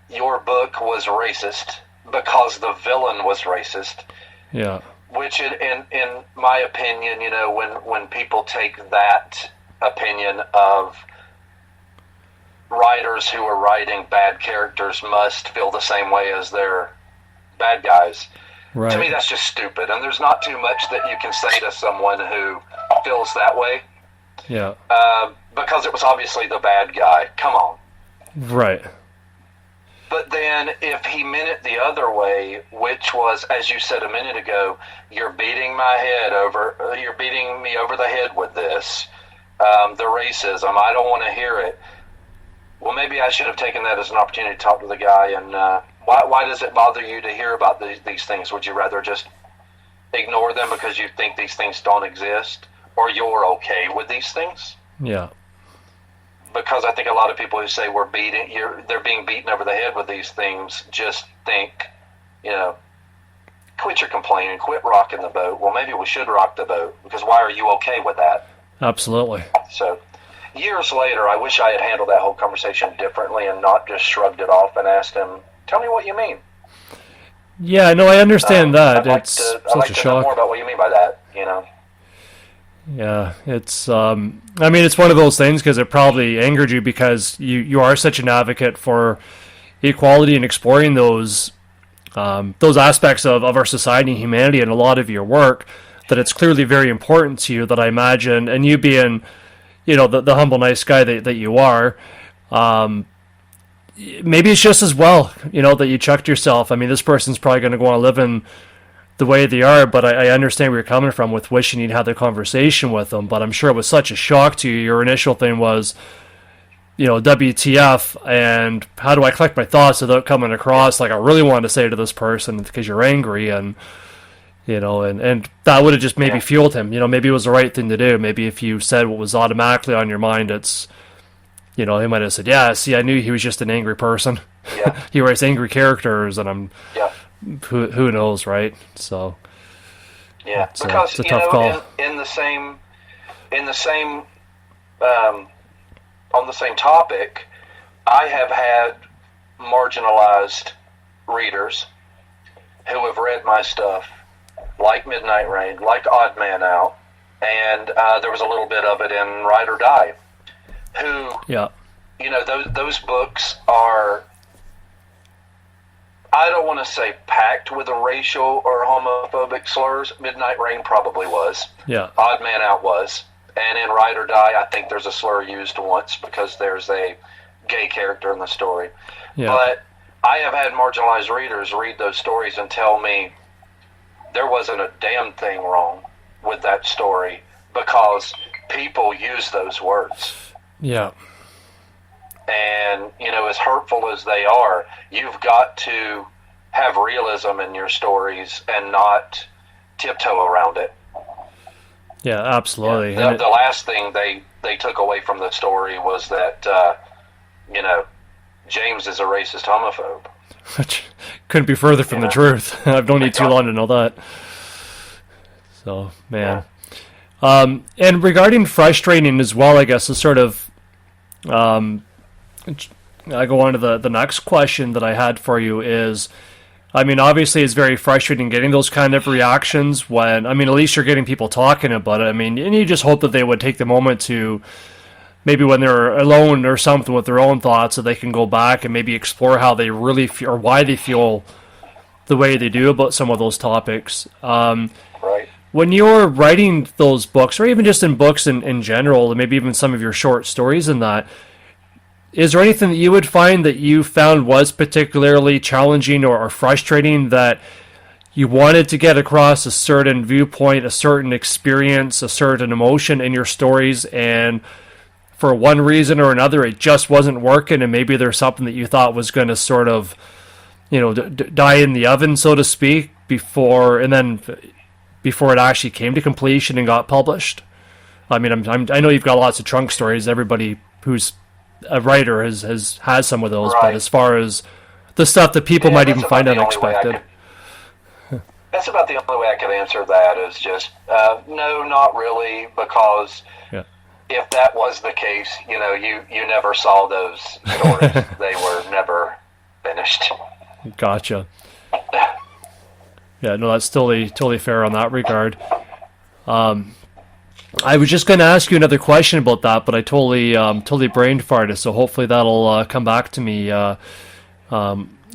your book was racist because the villain was racist. Yeah. Which, in my opinion, when people take that opinion of writers who are writing bad characters must feel the same way as their bad guys. Right. To me, that's just stupid. And there's not too much that you can say to someone who feels that way. Yeah. Because it was obviously the bad guy. Come on. Right. But then if he meant it the other way, which was, as you said a minute ago, you're beating me over the head with this, the racism, I don't want to hear it. Well, maybe I should have taken that as an opportunity to talk to the guy. And why does it bother you to hear about these things? Would you rather just ignore them because you think these things don't exist, or you're okay with these things? Yeah. Because I think a lot of people who say they're being beaten over the head with these things just think, quit your complaining, quit rocking the boat. Well, maybe we should rock the boat, because why are you okay with that? Absolutely. So, years later, I wish I had handled that whole conversation differently and not just shrugged it off and asked him, "Tell me what you mean." Yeah, no, I understand that. I'd It's like such a to shock. know more about what you mean by that, Yeah, it's it's one of those things, because it probably angered you because you are such an advocate for equality and exploring those aspects of our society and humanity in a lot of your work, that it's clearly very important to you, that I imagine, and you being, the humble, nice guy that you are, maybe it's just as well, that you chucked yourself. I mean, this person's probably going to go on living the way they are, but I understand where you're coming from with wishing you'd had the conversation with them. But I'm sure it was such a shock to you. Your initial thing was, WTF, and how do I collect my thoughts without coming across like I really wanted to say to this person, because you're angry, and and that would have just maybe fueled him. Maybe it was the right thing to do. Maybe if you said what was automatically on your mind, it's, he might have said, "Yeah, see, I knew he was just an angry person." Yeah. He writes angry characters, and I'm. Yeah. Who knows, right? So yeah, it's because a tough call. In the same on the same topic, I have had marginalized readers who have read my stuff, like Midnight Rain, like Odd Man Out, and there was a little bit of it in Ride or Die, who, those books are, I don't want to say packed with racial or homophobic slurs. Midnight Rain probably was. Yeah. Odd Man Out was. And in Ride or Die, I think there's a slur used once because there's a gay character in the story. Yeah. But I have had marginalized readers read those stories and tell me there wasn't a damn thing wrong with that story because people use those words. Yeah. And, as hurtful as they are, you've got to have realism in your stories and not tiptoe around it. Yeah, absolutely. The last thing they took away from the story was that, James is a racist homophobe. Which couldn't be further from the truth. I've known you too long to know that. So, man. And regarding frustrating as well, I guess, is sort of, I go on to the next question that I had for you is, I mean, obviously it's very frustrating getting those kind of reactions when, I mean, at least you're getting people talking about it. I mean, and you just hope that they would take the moment to, maybe when they're alone or something with their own thoughts, so they can go back and maybe explore how they really feel, or why they feel the way they do about some of those topics. Right. When you're writing those books, or even just in books in general, and maybe even some of your short stories in that, is there anything that you would find that you found was particularly challenging or frustrating, that you wanted to get across a certain viewpoint, a certain experience, a certain emotion in your stories, and for one reason or another it just wasn't working, and maybe there's something that you thought was going to sort of, you know, die in the oven, so to speak, before it actually came to completion and got published? I mean, I know you've got lots of trunk stories. Everybody who's a writer has some of those, right. But as far as the stuff that people might even find unexpected. That's about the only way I could answer that, is just, no, not really, because if that was the case, you know, you never saw those stories. They were never finished. Gotcha. Yeah, no, that's totally fair on that regard. I was just going to ask you another question about that, but I totally brain farted. So hopefully that'll come back to me a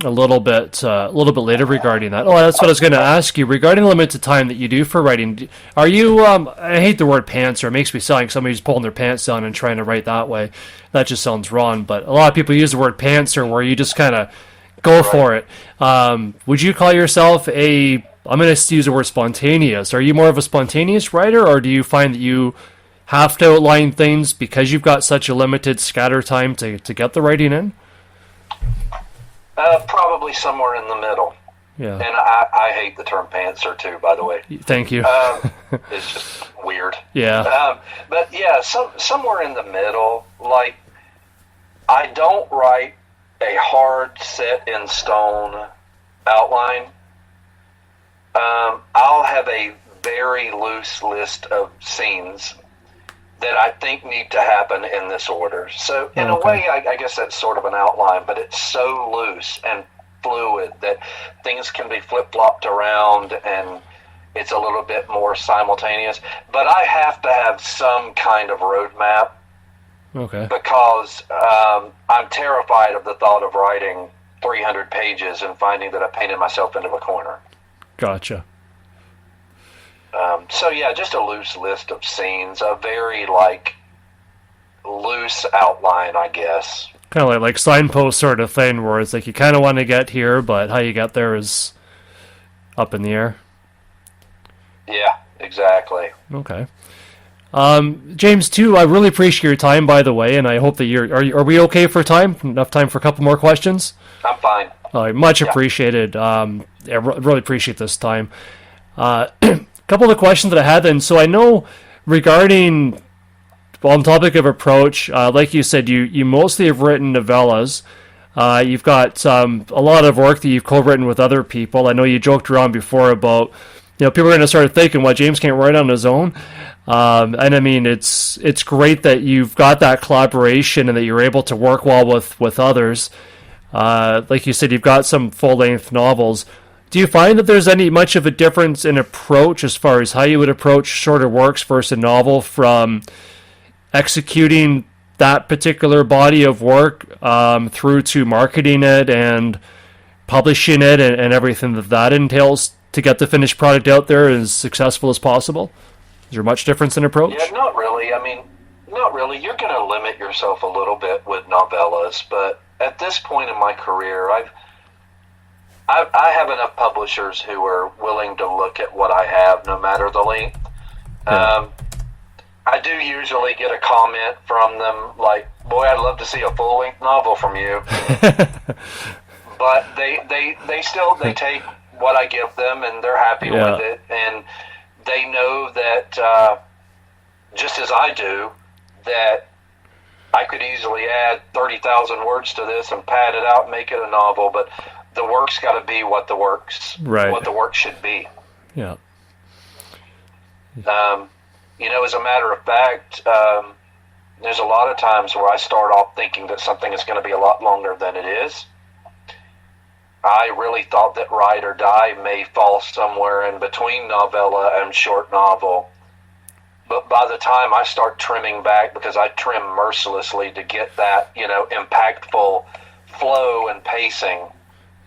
little bit later regarding that. Oh, that's what I was going to ask you regarding the limited time that you do for writing. Are you? I hate the word pantser. It makes me sound like somebody's pulling their pants down and trying to write that way. That just sounds wrong. But a lot of people use the word pantser, where you just kind of go for it. Would you call yourself I'm going to use the word spontaneous. Are you more of a spontaneous writer, or do you find that you have to outline things because you've got such a limited scatter time to get the writing in? Probably somewhere in the middle. Yeah. And I hate the term pantser too, by the way. Thank you. It's just weird. Yeah. But yeah, somewhere in the middle. Like, I don't write a hard, set in stone outline. I'll have a very loose list of scenes that I think need to happen in this order. So in a way, I guess that's sort of an outline, but it's so loose and fluid that things can be flip-flopped around, and it's a little bit more simultaneous. But I have to have some kind of roadmap, because I'm terrified of the thought of writing 300 pages and finding that I painted myself into a corner. Gotcha. So yeah, just a loose list of scenes, a very loose outline, I guess. Kind of like signpost sort of thing, where it's like you kind of want to get here, but how you get there is up in the air. Yeah, exactly. Okay. James, too, I really appreciate your time, by the way, and I hope that are we okay for time? Enough time for a couple more questions? I'm fine. Much appreciated. I really appreciate this time. A couple of the questions that I had then. So I know regarding, on topic of approach, like you said, you mostly have written novellas. You've got a lot of work that you've co-written with other people. I know you joked around before about, people are going to start thinking, well, James can't write on his own. And I mean, it's great that you've got that collaboration and that you're able to work well with others. Like you said, you've got some full-length novels. Do you find that there's much of a difference in approach as far as how you would approach shorter works versus a novel, from executing that particular body of work through to marketing it and publishing it and everything that entails to get the finished product out there as successful as possible? Is there much difference in approach? Yeah, not really. I mean, not really. You're going to limit yourself a little bit with novellas, but at this point in my career, I have enough publishers who are willing to look at what I have, no matter the length. Yeah. I do usually get a comment from them like, "Boy, I'd love to see a full-length novel from you." But they still take what I give them, and they're happy with it, and they know that just as I do, that I could easily add 30,000 words to this and pad it out and make it a novel, but the work's got to be what the work should be. Yeah. As a matter of fact, there's a lot of times where I start off thinking that something is going to be a lot longer than it is. I really thought that Ride or Die may fall somewhere in between novella and short novel. But by the time I start trimming back, because I trim mercilessly to get that, impactful flow and pacing,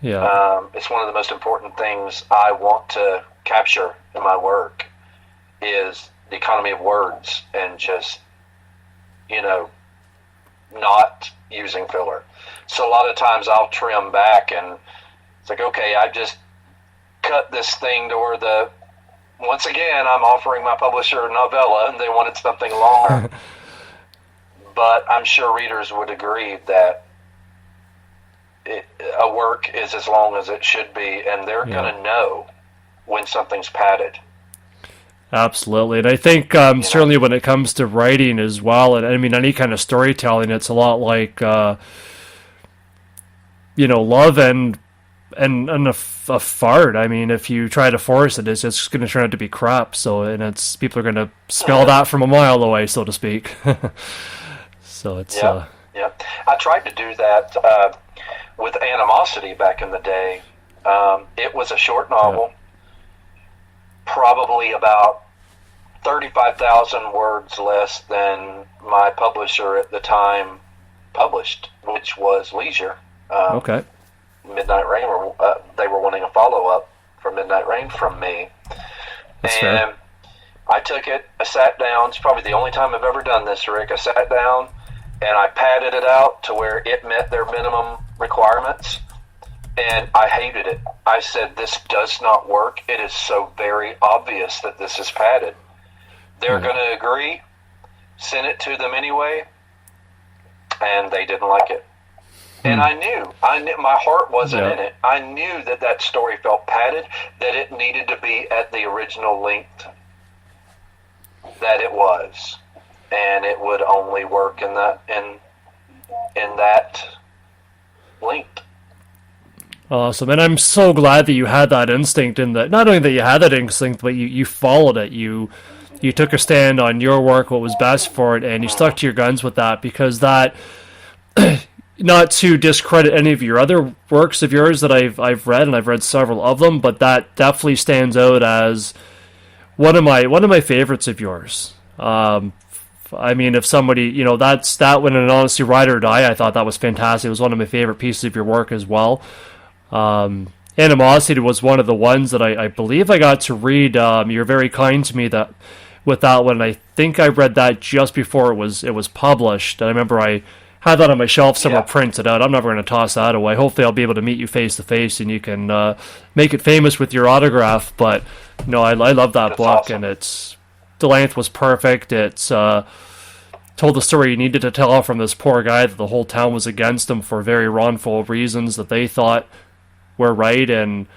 it's one of the most important things I want to capture in my work is the economy of words and just, not using filler. So a lot of times I'll trim back and it's like, okay, I just cut this thing to where once again, I'm offering my publisher a novella and they wanted something longer. But I'm sure readers would agree that a work is as long as it should be, and they're going to know when something's padded. Absolutely. And I think certainly when it comes to writing as well, and I mean, any kind of storytelling, it's a lot like, love and a fart. I mean, if you try to force it, it's just going to turn out to be crap. So, and people are going to smell that from a mile away, so to speak. So it's... Yeah. I tried to do that with Animosity back in the day. It was a short novel, probably about 35,000 words less than my publisher at the time published, which was Leisure. Okay. Midnight Rain, they were wanting a follow-up for Midnight Rain from me. That's fair. I took it, I sat down. It's probably the only time I've ever done this, Rick. I sat down and I padded it out to where it met their minimum requirements, and I hated it. I said, this does not work. It is so very obvious that this is padded. They're going to agree, send it to them anyway, and they didn't like it. And I knew, my heart wasn't in it. I knew that story felt padded, that it needed to be at the original length that it was, and it would only work in that length. Awesome. And I'm so glad that you had that instinct, and that not only that you had that instinct, but you followed it. You took a stand on your work, what was best for it, and you stuck to your guns with that, because that not to discredit any of your other works of yours that I've read, and I've read several of them, but that definitely stands out as one of my favorites of yours. I mean, if somebody, that's that one, and honestly, Ride or Die, I thought that was fantastic. It was one of my favorite pieces of your work as well. Animosity was one of the ones that I believe I got to read. You're very kind to me with that one. I think I read that just before it was published. And I remember I had that on my shelf somewhere printed out. I'm never going to toss that away. Hopefully I'll be able to meet you face to face and you can make it famous with your autograph. But no, I love that book, awesome. And the length was perfect. It's told the story you needed to tell from this poor guy that the whole town was against him for very wrongful reasons that they thought were right. And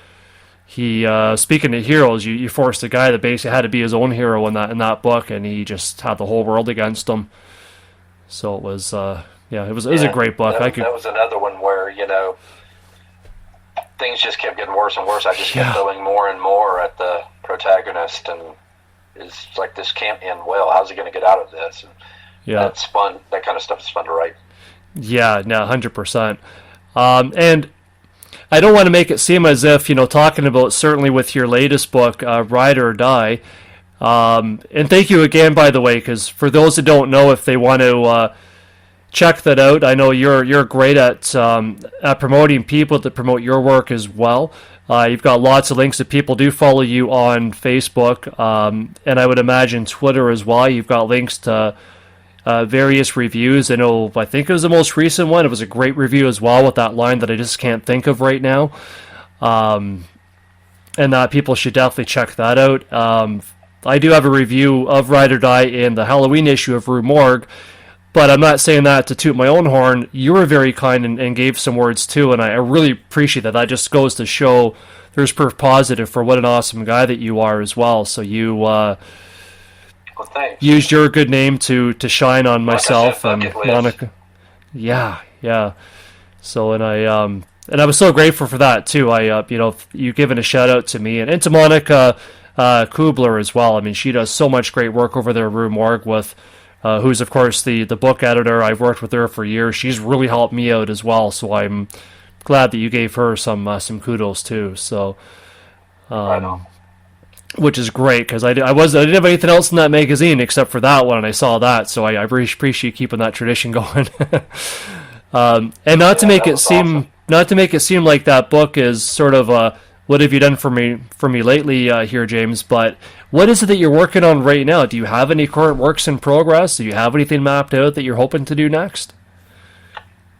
he, speaking of heroes, you forced a guy that basically had to be his own hero in that book, and he just had the whole world against him. So it was, it was a great book. That was another one where, things just kept getting worse and worse. I just kept throwing more and more at the protagonist, and it's like, this can't end well. How's he going to get out of this? And that's fun. That kind of stuff is fun to write. Yeah, no, 100%. And I don't want to make it seem as if, talking about, certainly with your latest book, Ride or Die, and thank you again, by the way, because for those that don't know, if they want to check that out, I know you're great at promoting people that promote your work as well. You've got lots of links that people do follow you on Facebook, and I would imagine Twitter as well. You've got links to various reviews. I think it was the most recent one. It was a great review as well, with that line that I just can't think of right now. And that people should definitely check that out. I do have a review of Ride or Die in the Halloween issue of Rue Morgue, but I'm not saying that to toot my own horn. You were very kind and gave some words too, and I really appreciate that. That just goes to show there's proof positive for what an awesome guy that you are as well. So you used your good name to shine on myself and Monica. Yeah. So and I was so grateful for that too. You giving a shout out to me and to Monica Kubler as well. I mean, she does so much great work over there, Rue Morgue, with who's of course the book editor. I've worked with her for years. She's really helped me out as well. So I'm glad that you gave her some kudos too. So, Right on. which is great because I didn't have anything else in that magazine except for that one, and I saw that. So I really appreciate keeping that tradition going. And not to make it seem awesome. not to make it seem like that book is sort of a what have you done for me lately here, James? But what is it that you're working on right now? Do you have any current works in progress? Do you have anything mapped out that you're hoping to do next?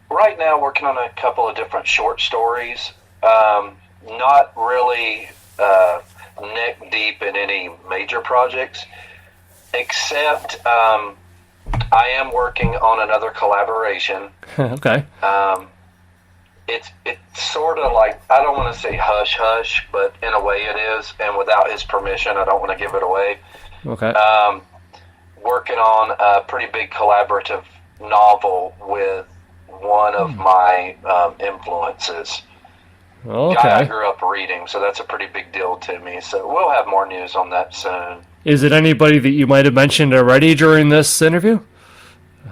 Right now, working on a couple of different short stories. Not really neck deep in any major projects, except I am working on another collaboration. Okay. It's sort of like, I don't want to say hush hush, but in a way it is, and without his permission, I don't want to give it away. Okay. Working on a pretty big collaborative novel with one of my influences. Guy I Okay. grew up reading, so that's a pretty big deal to me. So we'll have more news on that soon. Is it anybody that you might have mentioned already during this interview?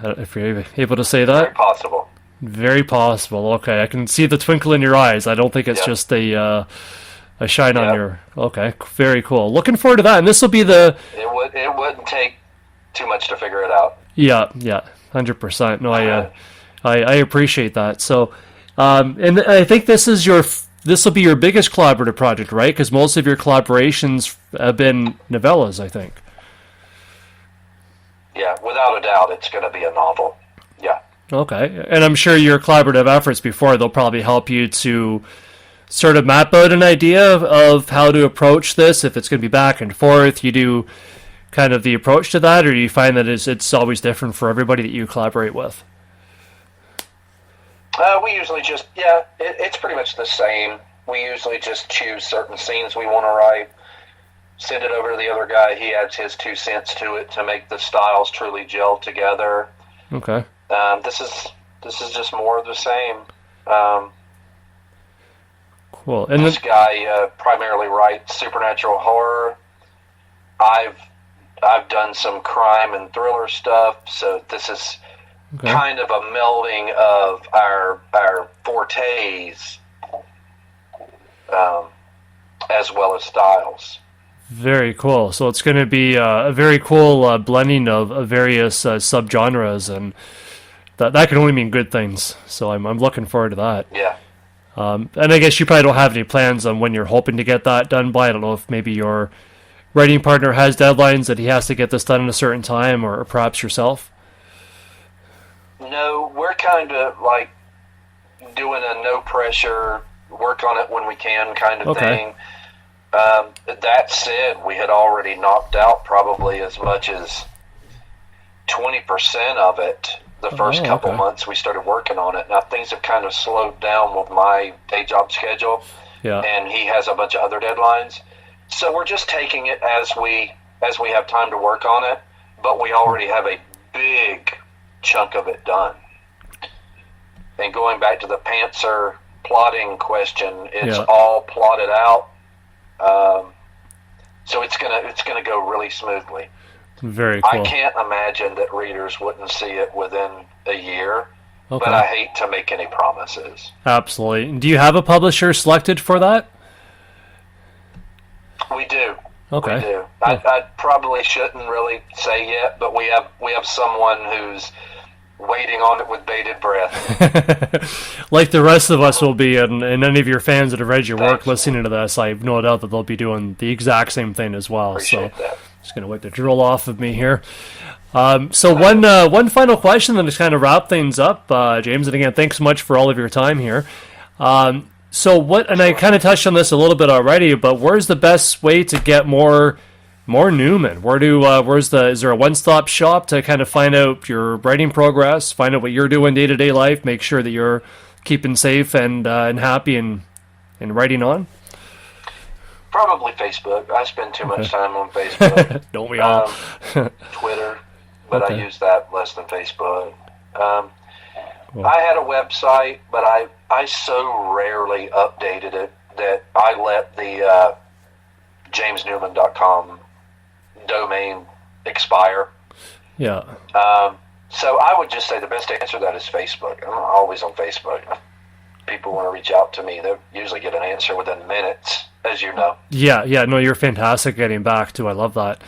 If you're able to say Very that. possible. Very possible. Okay, I can see the twinkle in your eyes. I don't think it's Yeah. just a shine on Yeah. your. Okay, very cool. Looking forward to that. And this will be the It wouldn't take too much to figure it out. yeah 100%. No, I appreciate that. So, and I think this will be your biggest collaborative project, right? Because most of your collaborations have been novellas, I think. Yeah, without a doubt, it's going to be a novel. Yeah. Okay, and I'm sure your collaborative efforts before they'll probably help you to sort of map out an idea of how to approach this. If it's going to be back and forth, you do kind of the approach to that, or do you find that it's always different for everybody that you collaborate with? We usually just, it's pretty much the same. We usually just choose certain scenes we want to write, send it over to the other guy. He adds his 2 cents to it to make the styles truly gel together. Okay. This is just more of the same. Cool. And This guy primarily writes supernatural horror. I've done some crime and thriller stuff, so this is okay. kind of a melding of our fortes, as well as styles. Very cool. So it's going to be a very cool blending of various subgenres, and that can only mean good things. So I'm looking forward to that. Yeah. And I guess you probably don't have any plans on when you're hoping to get that done by. I don't know if maybe your writing partner has deadlines that he has to get this done in a certain time, or perhaps yourself. No, we're kind of like doing a no pressure, work on it when we can kind of Okay. thing. That said, we had already knocked out probably as much as 20% of it the first couple okay. months we started working on it. Now things have kind of slowed down with my day job schedule, Yeah. and he has a bunch of other deadlines. So we're just taking it as we have time to work on it, but we already have a big chunk of it done. And going back to the Panther plotting question, it's Yeah. all plotted out. So it's gonna go really smoothly. Very I cool. can't imagine that readers wouldn't see it within a year, Okay. but I hate to make any promises. Absolutely. Do you have a publisher selected for that? We do. Okay. We do. I probably shouldn't really say yet, but we have someone who's waiting on it with bated breath. Like the rest of us will be, and any of your fans that have read your work Thanks. listening to this, I have no doubt that they'll be doing the exact same thing as well. Appreciate So that. just going to wipe the drill off of me here. So one final question, then to kind of wrap things up, James. And again, thanks so much for all of your time here. So what? And I kind of touched on this a little bit already, but where's the best way to get more Newman? Is there a one-stop shop to kind of find out your writing progress, find out what you're doing day-to-day life, make sure that you're keeping safe and happy and writing on? Probably Facebook. I spend too much time on Facebook. Don't we all? Twitter, but Okay. I use that less than Facebook. Cool. I had a website, but I so rarely updated it that I let the jamesnewman.com domain expire. Yeah. So I would just say the best answer to that is Facebook. I'm always on Facebook. If people want to reach out to me, they usually get an answer within minutes, as you know. Yeah, no, you're fantastic getting back to. I love that.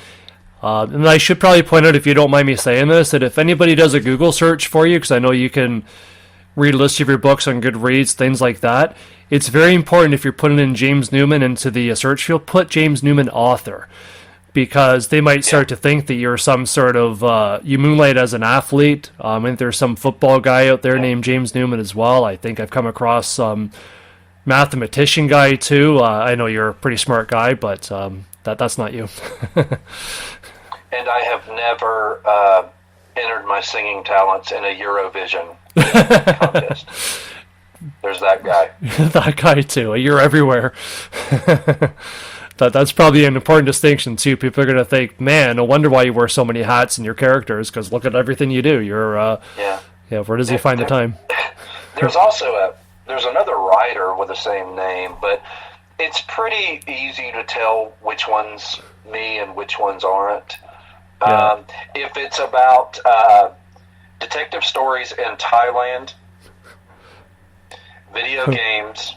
And I should probably point out, if you don't mind me saying this, that if anybody does a Google search for you, because I know you can read a list of your books on Goodreads, things like that, it's very important if you're putting in James Newman into the search field, put James Newman author, because they might start to think that you're some sort of, you moonlight as an athlete. I think there's some football guy out there named James Newman as well. I think I've come across some mathematician guy too. I know you're a pretty smart guy, but that's not you. And I have never entered my singing talents in a Eurovision contest. There's that guy. That guy too. You're everywhere. That's probably an important distinction too. People are going to think, man, no wonder why you wear so many hats in your characters, because look at everything you do. You're where does he find the time? There's another writer with the same name, but it's pretty easy to tell which one's me and which ones aren't. Yeah. If it's about detective stories in Thailand, video games,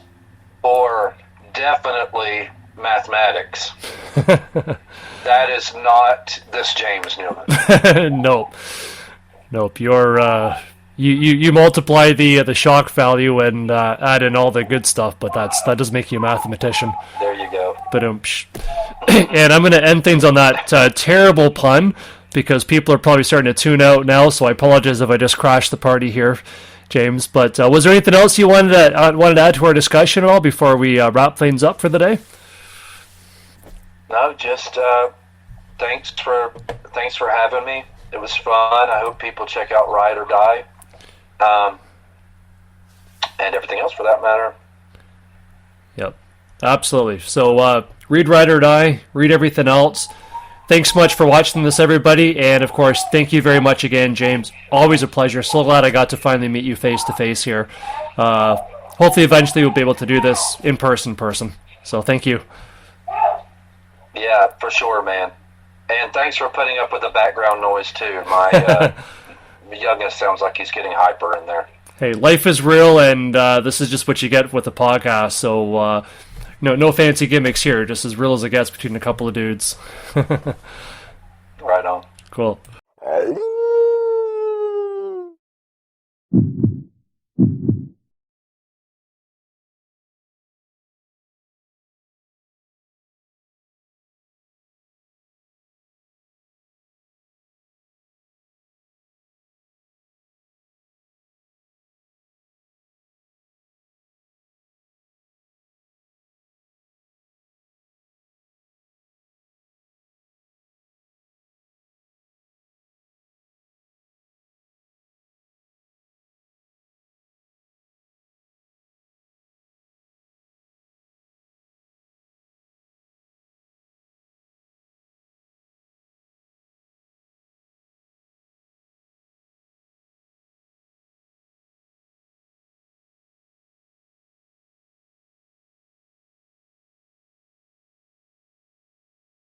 or definitely mathematics, that is not this James Newman. Nope. You're you multiply the shock value and add in all the good stuff, but that does make you a mathematician. There you go. But and I'm going to end things on that terrible pun, because people are probably starting to tune out now. So I apologize if I just crashed the party here, James. But was there anything else you wanted to add to our discussion at all before we wrap things up for the day? No, just thanks for having me. It was fun. I hope people check out Ride or Die, and everything else for that matter. Yep, absolutely. So read Ride or Die, read everything else. Thanks so much for watching this, everybody, and of course, thank you very much again, James. Always a pleasure. So glad I got to finally meet you face to face here. Hopefully, eventually, we'll be able to do this in person. So thank you. Yeah, for sure, man. And thanks for putting up with the background noise, too. My youngest sounds like he's getting hyper in there. Hey, life is real, and this is just what you get with the podcast. So, no fancy gimmicks here. Just as real as it gets between a couple of dudes. Right on. Cool.